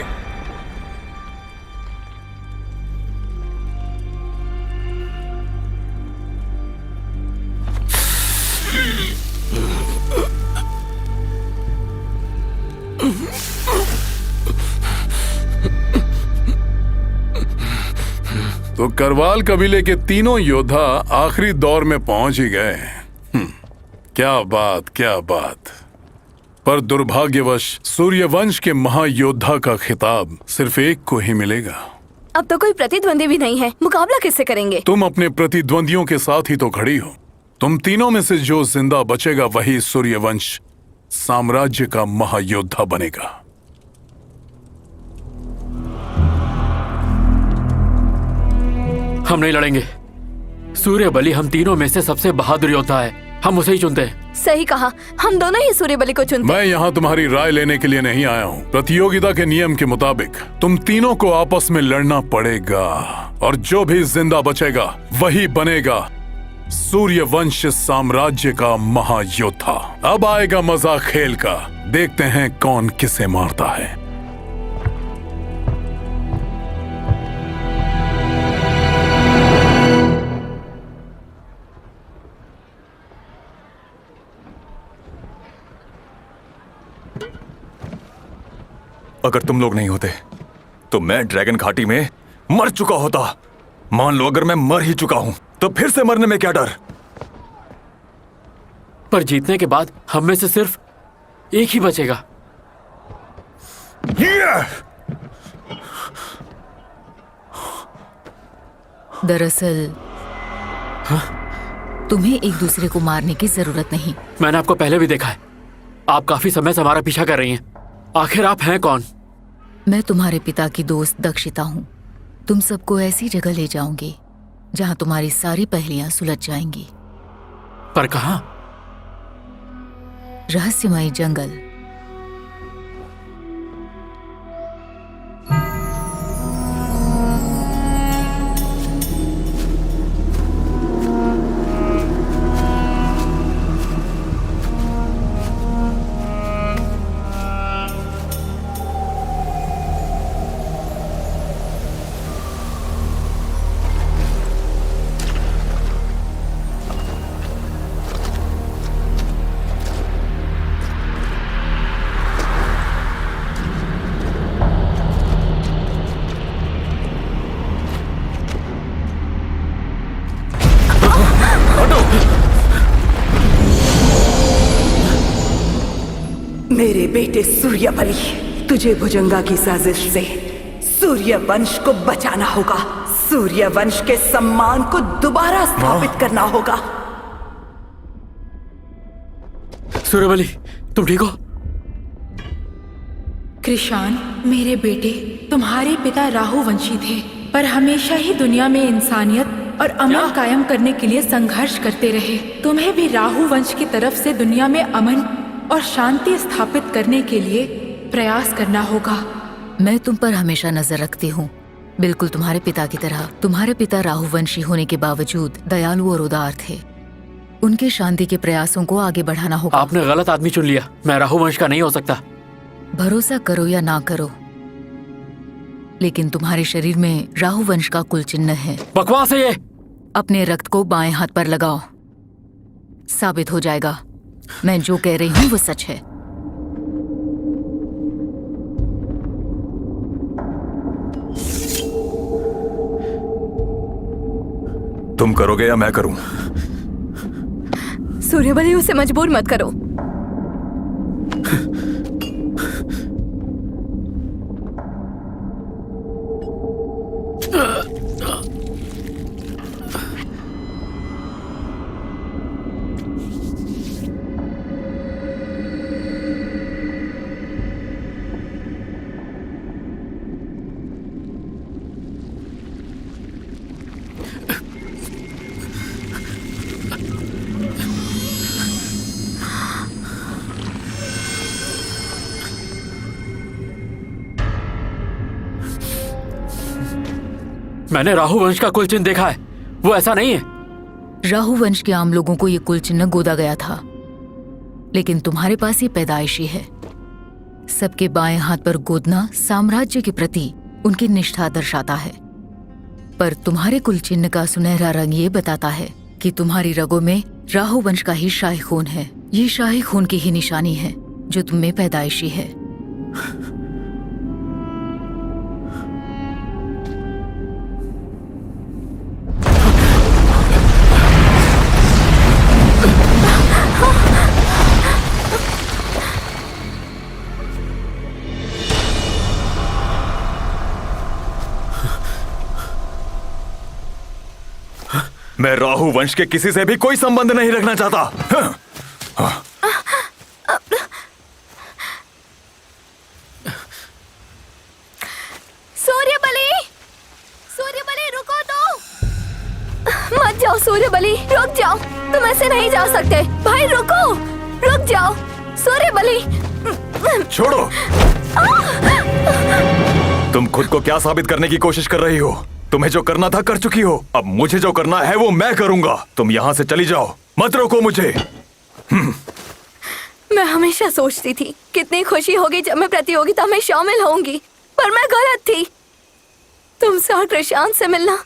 तो करवाल कबीले के तीनों योद्धा आखिरी दौर में पहुंच ही गए। क्या बात, क्या बात। पर दुर्भाग्यवश सूर्यवंश के महायोद्धा का खिताब सिर्फ एक को ही मिलेगा। अब तो कोई प्रतिद्वंदी भी नहीं है, मुकाबला किससे करेंगे? तुम अपने प्रतिद्वंदियों के साथ ही तो खड़ी हो। तुम तीनों में से जो जिंदा बचेगा वही सूर्यवंश साम्राज्य का महायोद्धा बनेगा। हम नहीं लड़ेंगे। सूर्यबली हम तीनों में से सबसे बहादुर योद्धा है, हम उसे ही चुनते हैं। सही कहा, हम दोनों ही सूर्यबली को चुनते। मैं यहाँ तुम्हारी राय लेने के लिए नहीं आया हूँ। प्रतियोगिता के नियम के मुताबिक तुम तीनों को आपस में लड़ना पड़ेगा और जो भी जिंदा बचेगा वही बनेगा सूर्यवंश साम्राज्य का महायोद्धा। अब आएगा मजा खेल का, देखते हैं कौन किसे मारता है। अगर तुम लोग नहीं होते तो मैं ड्रैगन घाटी में मर चुका होता। मान लो अगर मैं मर ही चुका हूं तो फिर से मरने में क्या डर? पर जीतने के बाद हम में से सिर्फ एक ही बचेगा। दरअसल तुम्हें एक दूसरे को मारने की जरूरत नहीं। मैंने आपको पहले भी देखा है, आप काफी समय से हमारा पीछा कर रही हैं। आखिर आप हैं कौन? मैं तुम्हारे पिता की दोस्त दक्षिता हूँ। तुम सबको ऐसी जगह ले जाऊंगी जहाँ तुम्हारी सारी पहेलियां सुलझ जाएंगी। पर कहाँ? रहस्यमय जंगल। मेरे बेटे सूर्यबली, तुझे भुजंगा की साजिश से सूर्यवंश को बचाना होगा। सूर्यवंश के सम्मान को दोबारा स्थापित करना होगा। सूर्यबली, तुम ठीक हो? कृषाण, मेरे बेटे, तुम्हारे पिता राहुवंशी थे, पर हमेशा ही दुनिया में इंसानियत और अमन कायम करने के लिए संघर्ष करते रहे। तुम्हें भी राहुवंश की तरफ से दुनिया में अमन और शांति स्थापित करने के लिए प्रयास करना होगा। मैं तुम पर हमेशा नजर रखती हूँ, बिल्कुल तुम्हारे पिता की तरह। तुम्हारे पिता राहुवंशी होने के बावजूद दयालु और उदार थे। उनके शांति के प्रयासों को आगे बढ़ाना होगा। आपने गलत आदमी चुन लिया। मैं राहुवंश का नहीं हो सकता। भरोसा करो या ना करो, लेकिन तुम्हारे शरीर में राहुवंश का कुल चिन्ह है। बकवास है ये। अपने रक्त को बाएं हाथ पर लगाओ, साबित हो जाएगा मैं जो कह रही हूँ वो सच है। तुम करोगे या मैं करूं? सूर्यबली, उसे मजबूर मत करो। मैंने राहुवंश का कुल चिन्ह देखा है, वो ऐसा नहीं है। राहुवंश के आम लोगों को ये कुल चिन्ह गोदा गया था, लेकिन तुम्हारे पास ये पैदाइशी है। सबके बाएं हाथ पर गोदना साम्राज्य के प्रति उनकी निष्ठा दर्शाता है, पर तुम्हारे कुल चिन्ह का सुनहरा रंग ये बताता है कि तुम्हारी रगों में राहुवंश का ही शाही खून है। ये शाही खून की ही निशानी है जो तुम में पैदाइशी है। मैं राहुवंश के किसी से भी कोई संबंध नहीं रखना चाहता। सूर्यबली, सूर्यबली रुको तो। मत जाओ सूर्यबली, रुक जाओ। तुम ऐसे नहीं जा सकते। भाई रुको, रुक जाओ। सूर्यबली छोड़ो। तुम खुद को क्या साबित करने की कोशिश कर रही हो? तुम्हें जो करना था कर चुकी हो। अब मुझे जो करना है वो मैं करूंगा। तुम यहाँ से चली जाओ, मत रोको मुझे। मैं हमेशा सोचती थी कितनी खुशी होगी जब मैं प्रतियोगिता में शामिल होंगी, पर मैं गलत थी। तुमसे और कृषाण से मिलना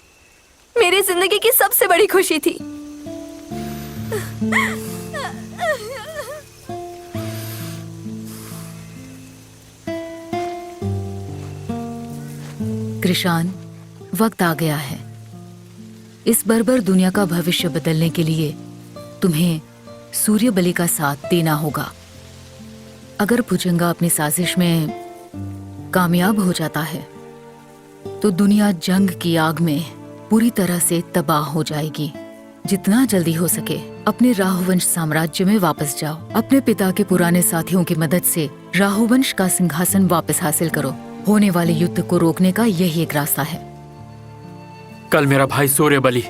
मेरी जिंदगी की सबसे बड़ी खुशी थी। कृषान, वक्त आ गया है। इस बर्बर दुनिया का भविष्य बदलने के लिए तुम्हें सूर्य बलि का साथ देना होगा। अगर भुजंगा अपनी साजिश में कामयाब हो जाता है तो दुनिया जंग की आग में पूरी तरह से तबाह हो जाएगी। जितना जल्दी हो सके अपने राहुवंश साम्राज्य में वापस जाओ। अपने पिता के पुराने साथियों की मदद से राहुवंश का सिंहासन वापस हासिल करो। होने वाले युद्ध को रोकने का यही एक रास्ता है। कल मेरा भाई सूर्य बलि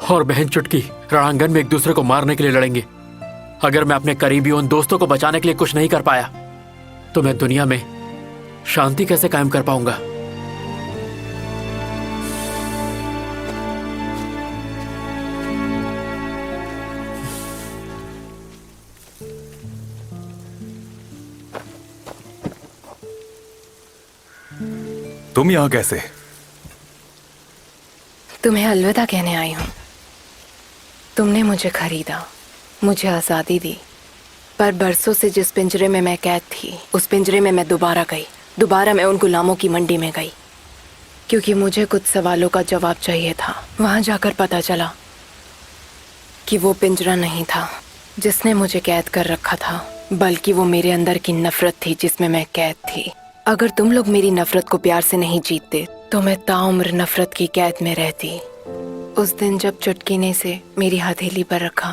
और बहन चुटकी रणांगन में एक दूसरे को मारने के लिए लड़ेंगे। अगर मैं अपने करीबी उन दोस्तों को बचाने के लिए कुछ नहीं कर पाया तो मैं दुनिया में शांति कैसे कायम कर पाऊंगा? तुम यहाँ कैसे? तुम्हें अलविदा कहने आई हूँ। तुमने मुझे खरीदा, मुझे आज़ादी दी, पर बरसों से जिस पिंजरे में मैं कैद थी उस पिंजरे में मैं दोबारा मैं उन गुलामों की मंडी में गई, क्योंकि मुझे कुछ सवालों का जवाब चाहिए था। वहाँ जाकर पता चला कि वो पिंजरा नहीं था जिसने मुझे कैद कर रखा था, बल्कि वो मेरे अंदर की नफरत थी जिसमें मैं कैद थी। अगर तुम लोग मेरी नफरत को प्यार से नहीं जीतते तो मैं ताउम्र नफरत की कैद में रहती। उस दिन जब चुटकी ने इसे मेरी हथेली पर रखा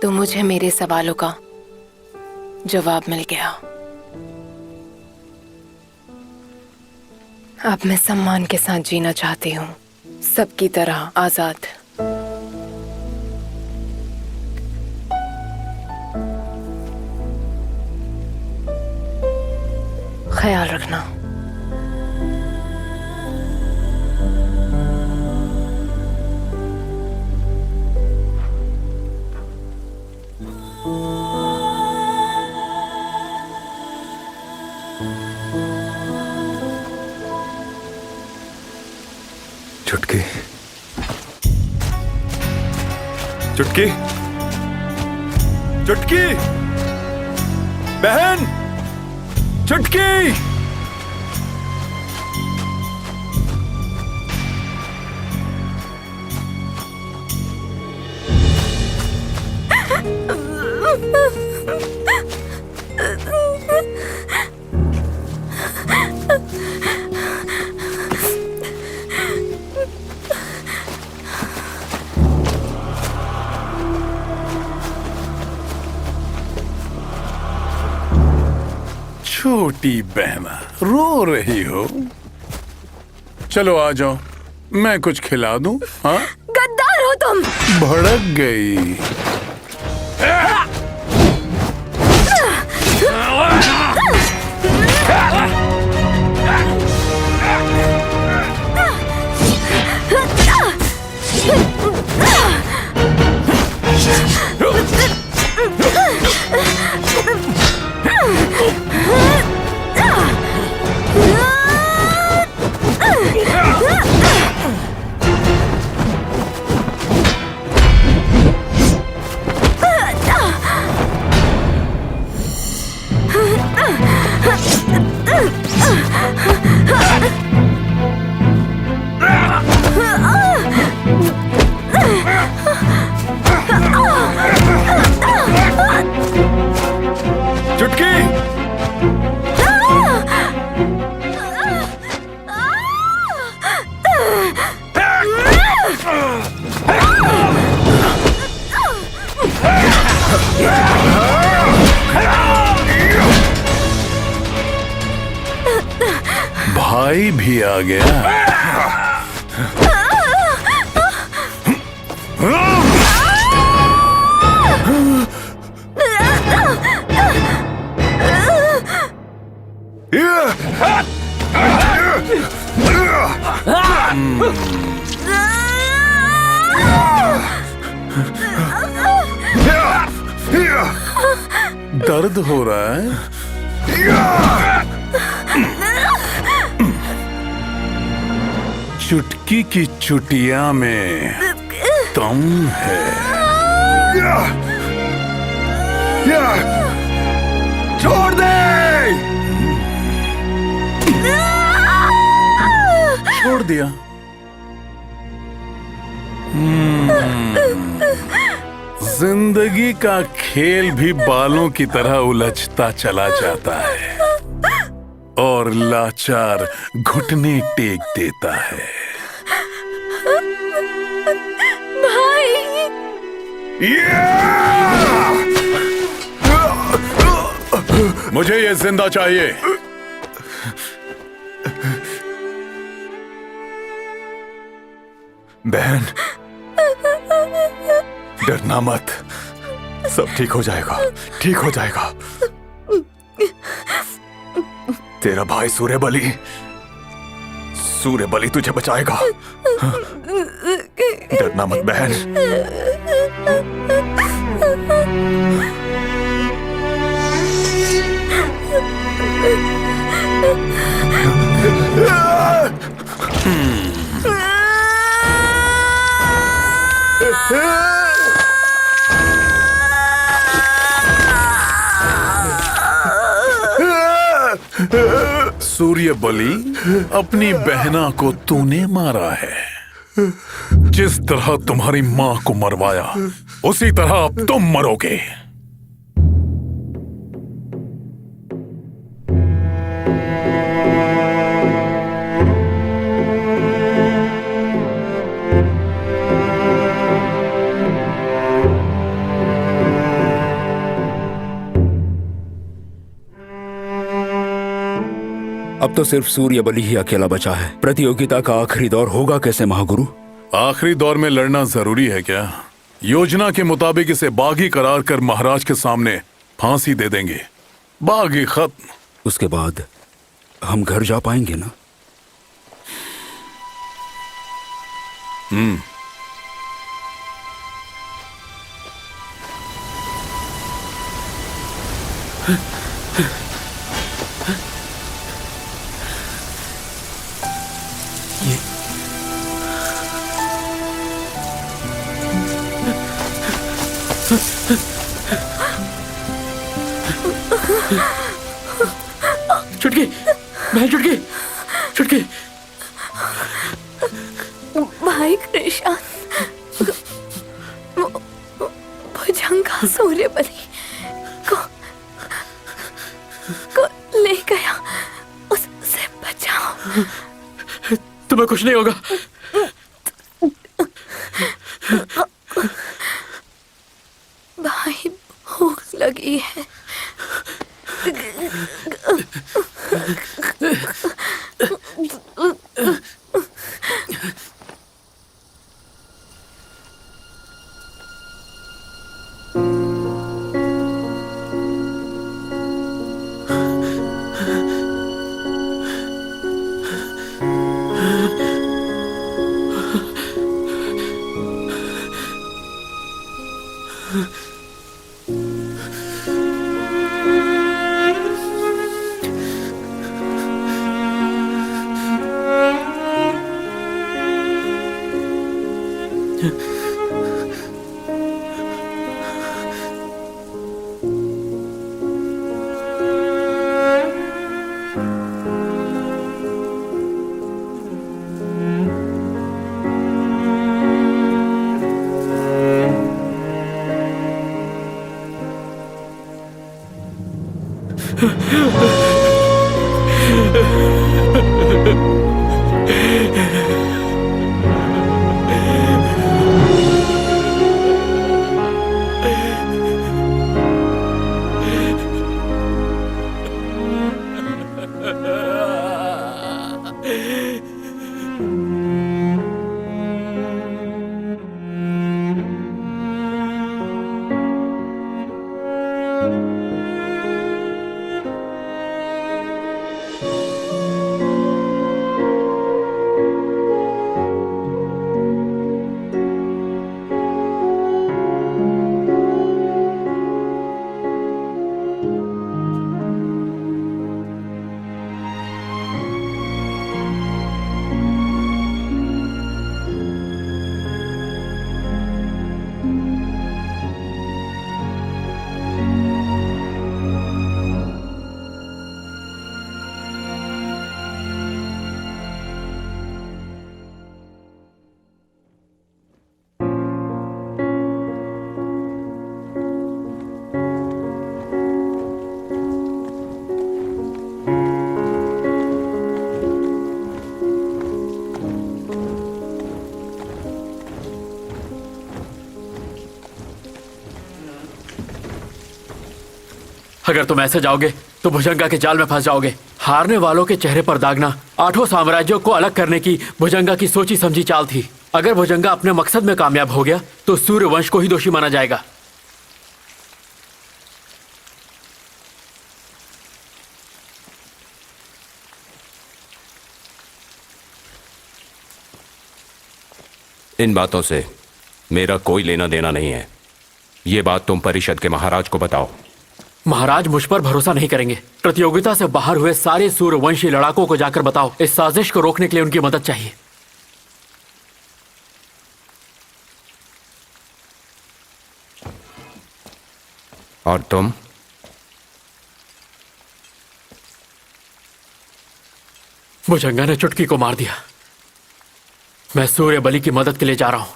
तो मुझे मेरे सवालों का जवाब मिल गया। अब मैं सम्मान के साथ जीना चाहती हूँ, सबकी तरह आजाद। ख्याल रखना। चुटकी, चुटकी, चुटकी, बहन, चुटकी। छोटी बहना रो रही हो? चलो आ जाओ, मैं कुछ खिला दूं। हाँ, गद्दार हो तुम। भड़क गई। भाई भी आ गया। दर्द हो रहा है? चुटकी की चुटिया में दम है। छोड़ दे! छोड़ दिया। जिंदगी का खेल भी बालों की तरह उलझता चला जाता है और लाचार घुटने टेक देता है। भाई मुझे ये जिंदा चाहिए। बहन, डरना मत, सब ठीक हो जाएगा, ठीक हो जाएगा। तेरा भाई सूर्यबली तुझे बचाएगा। डरना मत बहन। सूर्यबली, अपनी बहना को तूने मारा है। जिस तरह तुम्हारी मां को मरवाया उसी तरह अब तुम मरोगे। अब तो सिर्फ सूर्यबली ही अकेला बचा है। प्रतियोगिता का आखिरी दौर होगा कैसे महागुरु? आखिरी दौर में लड़ना जरूरी है क्या? योजना के मुताबिक इसे बागी करार कर महाराज के सामने फांसी दे देंगे। बागी खत्म। उसके बाद हम घर जा पाएंगे ना? चुटकी, बहन चुटकी, चुटकी। भाई कृष्ण, भुजंगा सूर्यबली को ले गया, उससे बचाओ। तुम्हें कुछ नहीं होगा। भाई भूख लगी है। अगर तुम ऐसे जाओगे तो भुजंगा के जाल में फंस जाओगे। हारने वालों के चेहरे पर दागना 8 साम्राज्यों को अलग करने की भुजंगा की सोची समझी चाल थी। अगर भुजंगा अपने मकसद में कामयाब हो गया तो सूर्यवंश को ही दोषी माना जाएगा। इन बातों से मेरा कोई लेना देना नहीं है। ये बात तुम परिषद के महाराज को बताओ। महाराज मुझ पर भरोसा नहीं करेंगे। प्रतियोगिता से बाहर हुए सारे सूर्यवंशी लड़ाकों को जाकर बताओ, इस साजिश को रोकने के लिए उनकी मदद चाहिए। और तुम? भुजंगा ने चुटकी को मार दिया। मैं सूर्य बलि की मदद के लिए जा रहा हूं।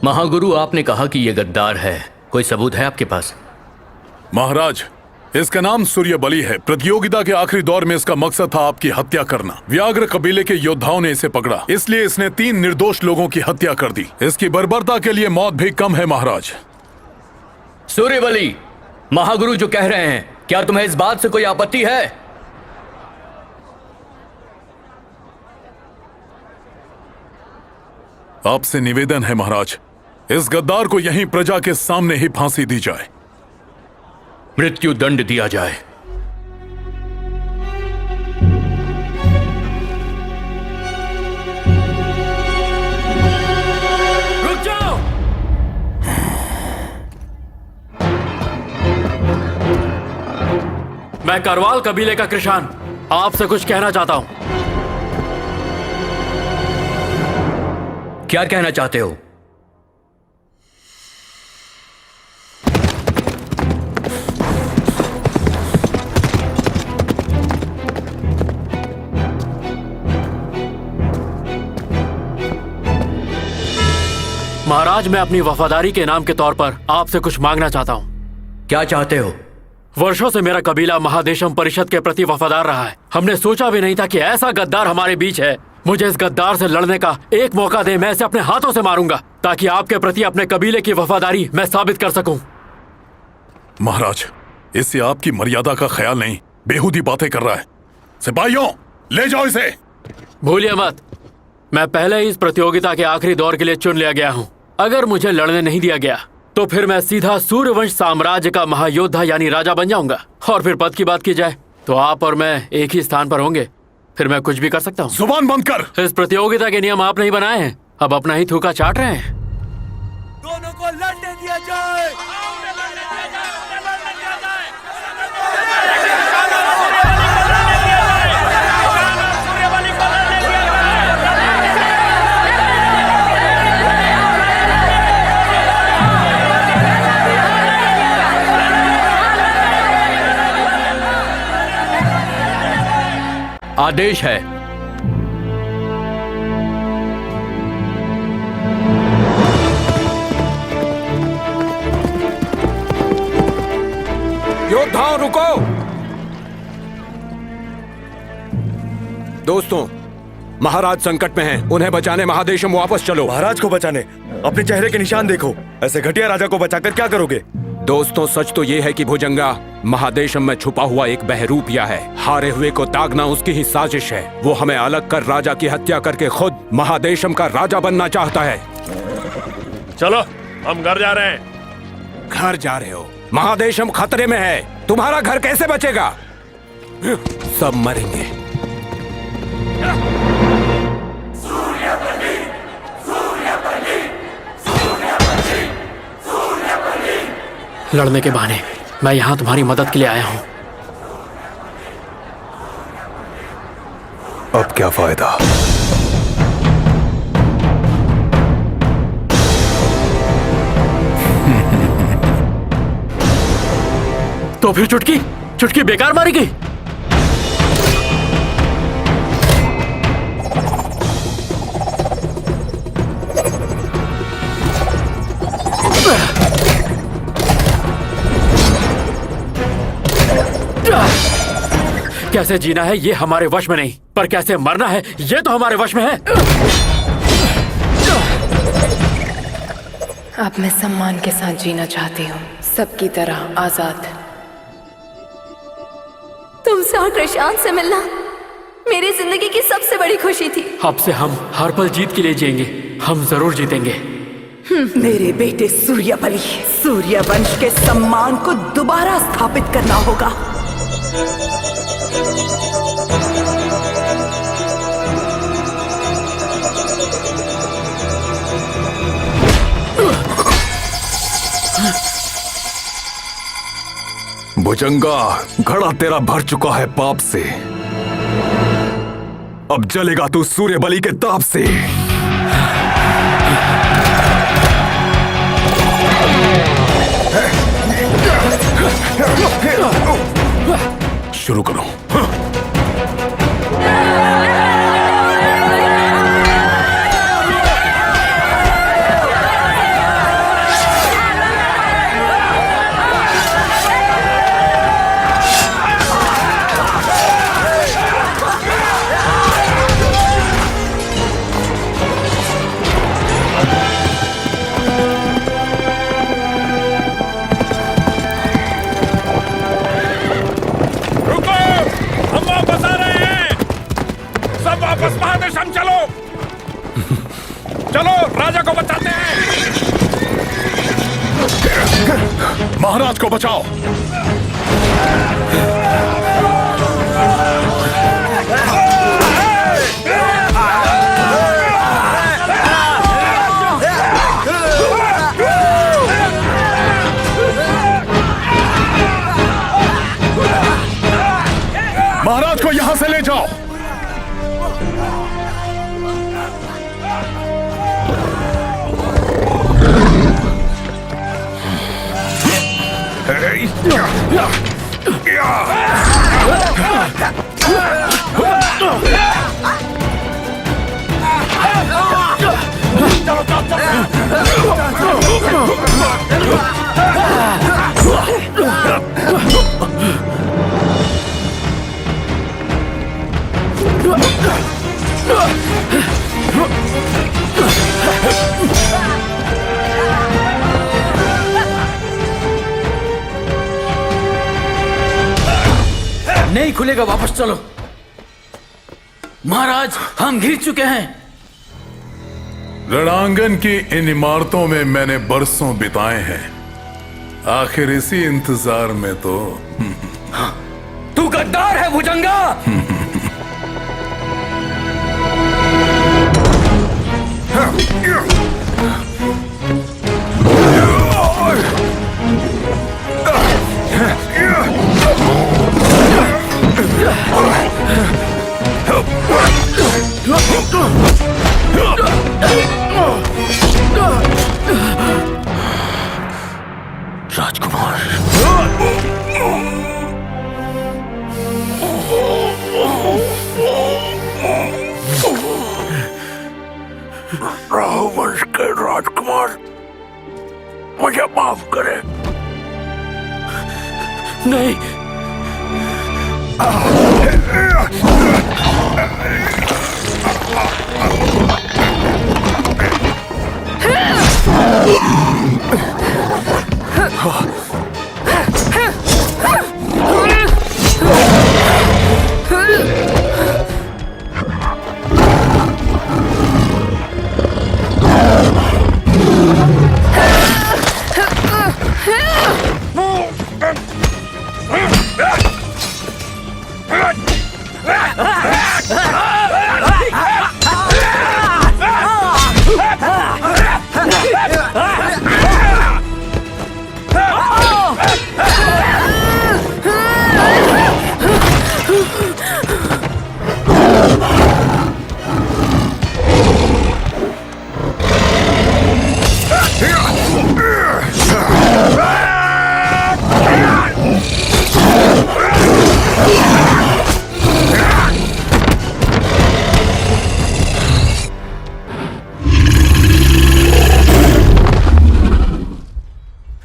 महागुरु, आपने कहा कि यह गद्दार है, कोई सबूत है आपके पास? महाराज, इसका नाम सूर्य बलि है। प्रतियोगिता के आखिरी दौर में इसका मकसद था आपकी हत्या करना। व्याघ्र कबीले के योद्धाओं ने इसे पकड़ा, इसलिए इसने 3 निर्दोष लोगों की हत्या कर दी। इसकी बर्बरता के लिए मौत भी कम है महाराज। सूर्य बलि, महागुरु जो कह रहे हैं, क्या तुम्हें इस बात से कोई आपत्ति है? आपसे निवेदन है महाराज, इस गद्दार को यहीं प्रजा के सामने ही फांसी दी जाए, मृत्यु दंड दिया जाए। रुक जाओ! मैं करवाल कबीले का कृषान आपसे कुछ कहना चाहता हूं। क्या कहना चाहते हो? महाराज, मैं अपनी वफादारी के इनाम के तौर पर आपसे कुछ मांगना चाहता हूं। क्या चाहते हो? वर्षों से मेरा कबीला महादेशम परिषद के प्रति वफादार रहा है। हमने सोचा भी नहीं था कि ऐसा गद्दार हमारे बीच है। मुझे इस गद्दार से लड़ने का एक मौका दे, मैं इसे अपने हाथों से मारूंगा, ताकि आपके प्रति अपने कबीले की वफादारी मैं साबित कर सकूं। महाराज, इससे आपकी मर्यादा का ख्याल नहीं, बेहूदी बातें कर रहा है। सिपाहियों, ले जाओ इसे। भूलिए मत, मैं पहले ही इस प्रतियोगिता के आखिरी दौर के लिए चुन लिया गया हूँ। अगर मुझे लड़ने नहीं दिया गया तो फिर मैं सीधा सूर्यवंश साम्राज्य का महायोद्धा यानी राजा बन जाऊंगा। और फिर पद की बात की जाए तो आप और मैं एक ही स्थान पर होंगे, फिर मैं कुछ भी कर सकता हूँ। जुबान बंद कर। इस प्रतियोगिता के नियम आप नहीं बनाए हैं, अब अपना ही थूका चाट रहे हैं। दोनों को लड़ने दिया जाए। आदेश है। योद्धाओं रुको। दोस्तों, महाराज संकट में हैं, उन्हें बचाने महादेशम वापस चलो। महाराज को बचाने? अपने चेहरे के निशान देखो, ऐसे घटिया राजा को बचाकर क्या करोगे? दोस्तों, सच तो ये है कि भुजंगा महादेशम में छुपा हुआ एक बहरूपिया है। हारे हुए को दागना उसकी ही साजिश है। वो हमें अलग कर राजा की हत्या करके खुद महादेशम का राजा बनना चाहता है। चलो, हम घर जा रहे हैं। घर जा रहे हो? महादेशम खतरे में है, तुम्हारा घर कैसे बचेगा? सब मरेंगे। लड़ने के बहाने मैं यहाँ तुम्हारी मदद के लिए आया हूँ। अब क्या फायदा? तो फिर चुटकी बेकार मारी गई। कैसे जीना है ये हमारे वश में नहीं, पर कैसे मरना है ये तो हमारे वश में है। अब मैं सम्मान के साथ जीना चाहती हूँ, सबकी तरह आजाद। तुमसे और कृषांत से मिलना मेरी जिंदगी की सबसे बड़ी खुशी थी। अब से हम हर पल जीत के लिए जिएंगे, हम जरूर जीतेंगे। मेरे बेटे सूर्यबली, सूर्यवंश के सम्मान को दोबारा स्थापित करना होगा। भुजंगा, घड़ा तेरा भर चुका है पाप से, अब जलेगा तू सूर्यबली के ताप से। शुरू करो। चलो राजा को बचाते हैं। महाराज को बचाओ। महाराज को यहां से ले जाओ। नहीं खुलेगा, वापस चलो। महाराज, हम घिर चुके हैं। रणांगन की इन इमारतों में मैंने बरसों बिताए हैं, आखिर इसी इंतजार में तो। तू गद्दार है भुजंगा। राजकुमार, राहु वंश के राजकुमार, मुझे माफ करें। नहीं,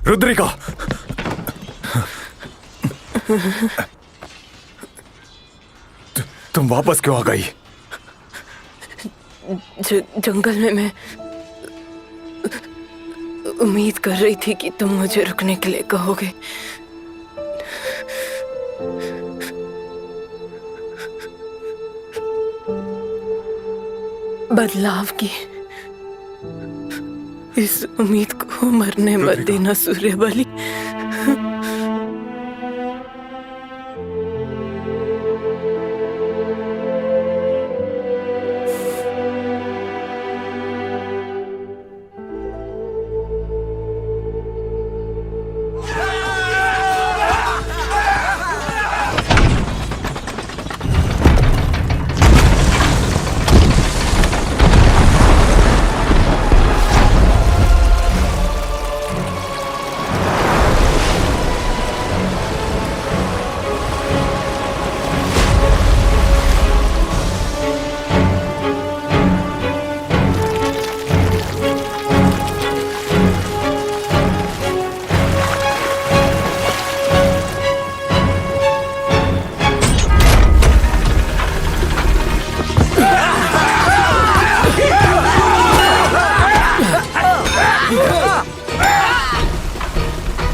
रुद्रिका, तुम वापस क्यों आ गई? जंगल में मैं उम्मीद कर रही थी कि तुम मुझे रुकने के लिए कहोगे। बदलाव की इस उम्मीद को मरने मत देना सूर्यबली।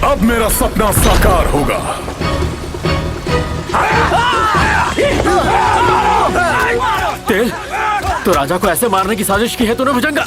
अब मेरा सपना साकार होगा। तेल, तो राजा को ऐसे मारने की साजिश की है तूने भुजंगा।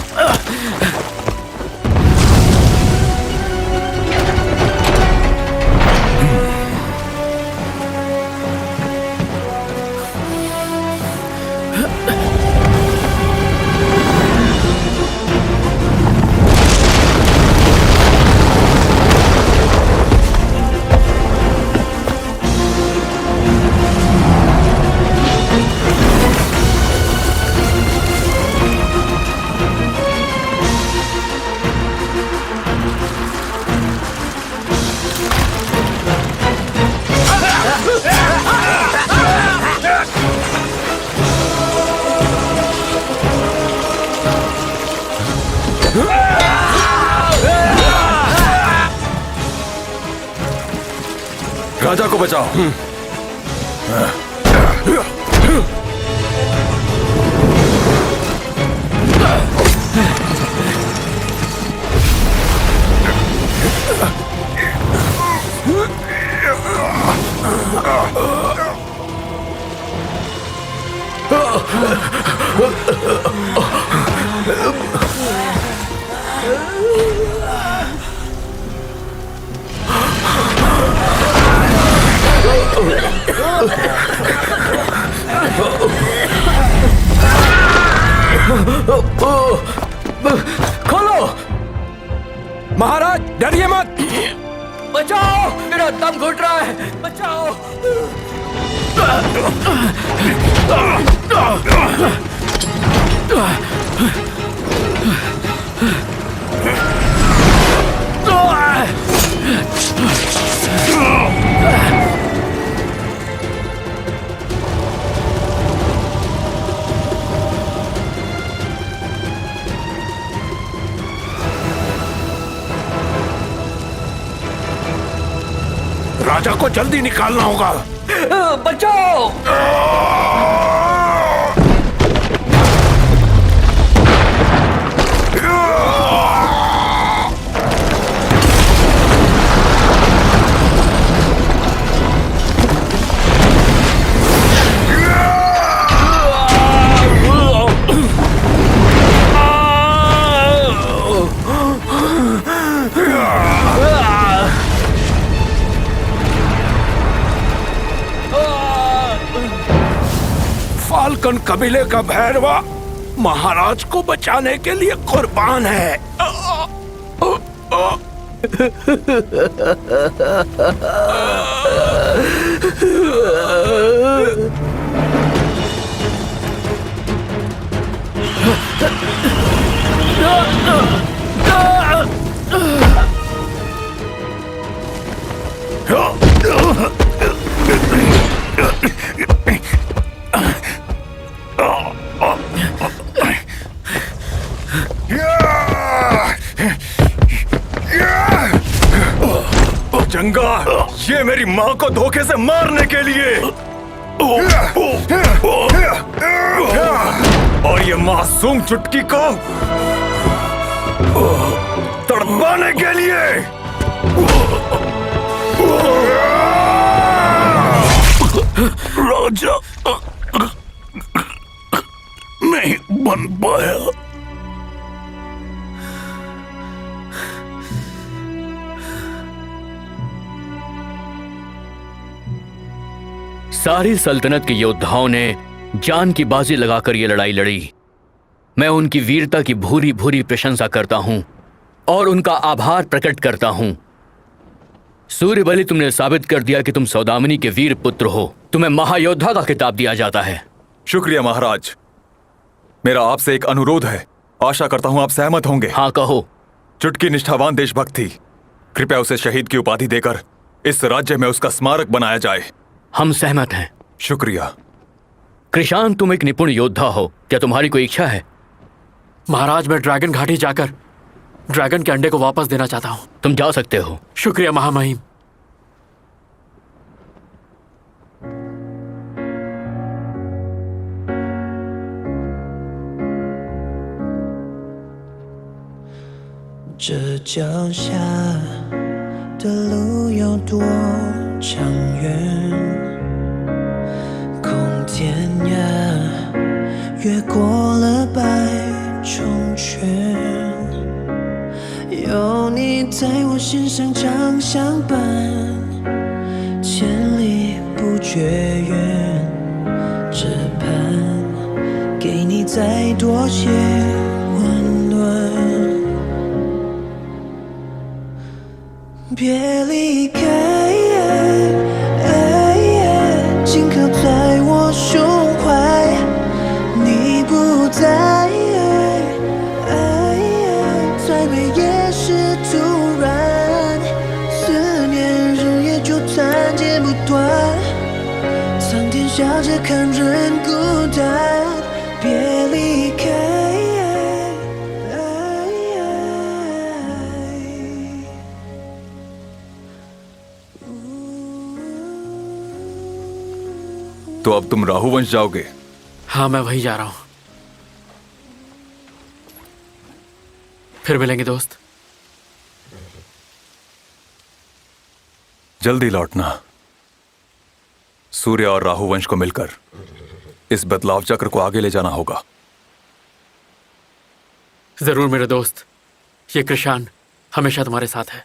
राजा को बचाओ। खोलो महाराज, डरिए मत। बचाओ, मेरा दम घुट रहा है, बचाओ। राजा को जल्दी निकालना होगा। बचाओ। फाल्कन कबीले का भैरवा महाराज को बचाने के लिए कुर्बान है। जंगा, ये मेरी माँ को धोखे से मारने के लिए। और ये मासूम चुटकी को तड़पाने के लिए राजा नहीं बन पाया। सारी सल्तनत के योद्धाओं ने जान की बाजी लगाकर ये लड़ाई लड़ी। मैं उनकी वीरता की भूरी भूरी प्रशंसा करता हूं और उनका आभार प्रकट करता हूं। सूर्यबली, तुमने साबित कर दिया कि तुम सौदामिनी के वीर पुत्र हो। तुम्हें महायोद्धा का खिताब दिया जाता है। शुक्रिया महाराज। मेरा आपसे एक अनुरोध है, आशा करता हूं आप सहमत होंगे। हाँ कहो। चुटकी निष्ठावान देशभक्त थी, कृपया उसे शहीद की उपाधि देकर इस राज्य में उसका स्मारक बनाया जाए। हम सहमत हैं। शुक्रिया। कृषाण, तुम एक निपुण योद्धा हो, क्या तुम्हारी कोई इच्छा है? महाराज, मैं ड्रैगन घाटी जाकर ड्रैगन के अंडे को वापस देना चाहता हूं। तुम जा सकते हो। शुक्रिया महामहिम।这脚下的路有多长远？空天涯，越过了百重圈，有你在我心上，长相伴，千里不绝缘。只盼给你再多些温暖。别离开，紧靠在我胸怀。你不在，再美也是突然。思念日夜纠缠，剪不断。苍天笑着看人孤单。别离开。तो अब तुम राहुवंश जाओगे? हाँ, मैं वहीं जा रहा हूं। फिर मिलेंगे दोस्त। जल्दी लौटना। सूर्य और राहुवंश को मिलकर इस बदलाव चक्र को आगे ले जाना होगा। जरूर मेरे दोस्त। ये कृषाण हमेशा तुम्हारे साथ है।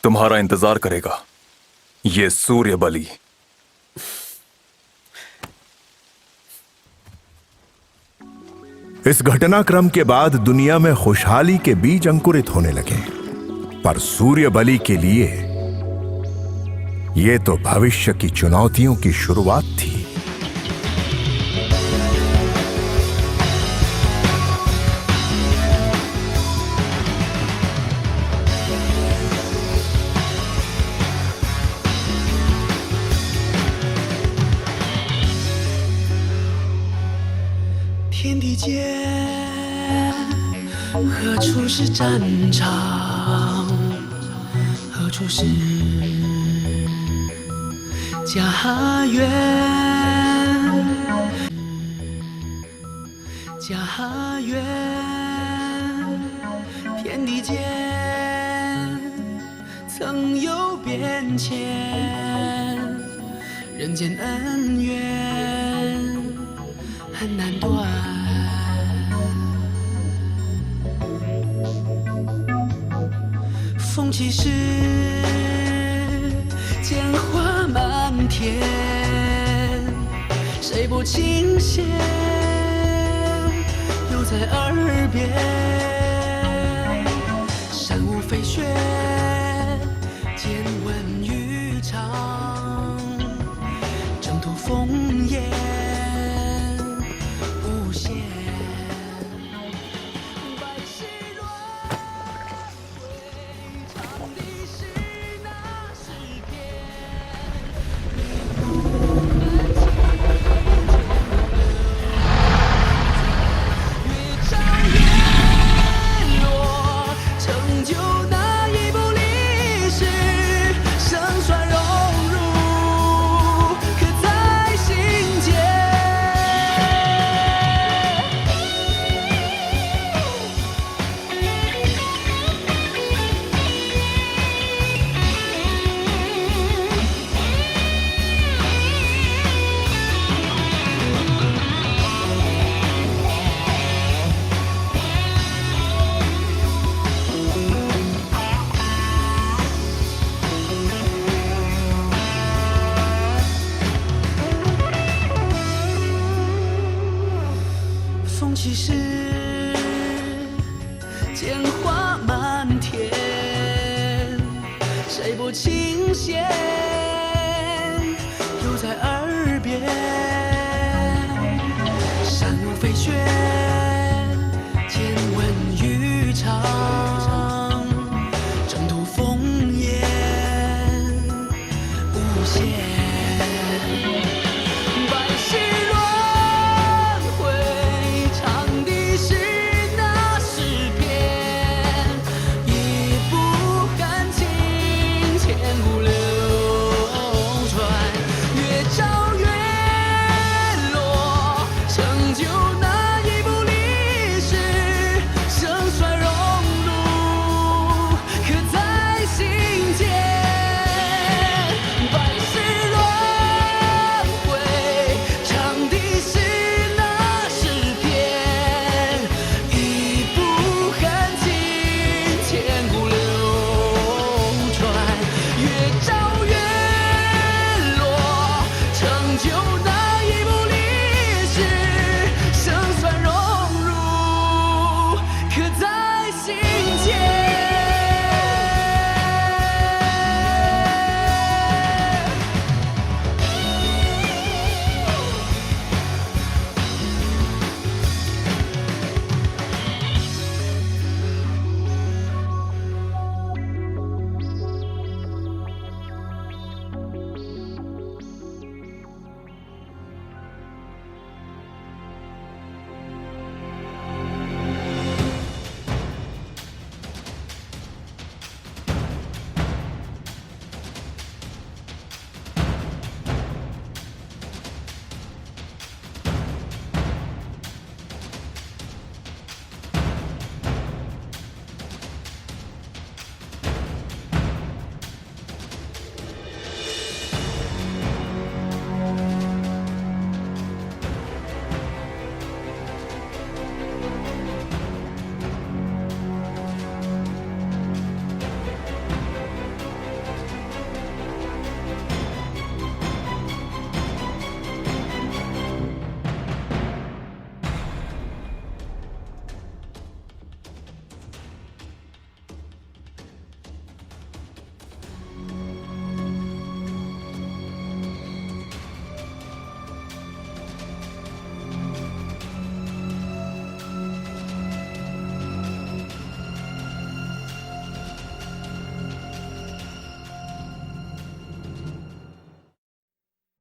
तुम्हारा इंतजार करेगा ये सूर्यबली। इस घटनाक्रम के बाद दुनिया में खुशहाली के बीज अंकुरित होने लगे, पर सूर्यबली के लिए यह तो भविष्य की चुनौतियों की शुरुआत थी।天地间，何处是战场？何处是家园？家园，天地间曾有变迁，人间恩怨很难断。风起时，剑花漫天，谁拨琴弦，又在耳边。山无飞雪，见闻渔场，征途烽烟无限。其实剑花漫天，谁拨琴弦又在耳边，山如飞雪，见闻渔场，征途烽烟无限。百世轮回，唱的是那诗篇，一步看尽千古流传，越照越落，成就那一部历史，盛衰荣辱刻在心间。百世轮回，唱的是那诗篇，一步看尽千古流传，越照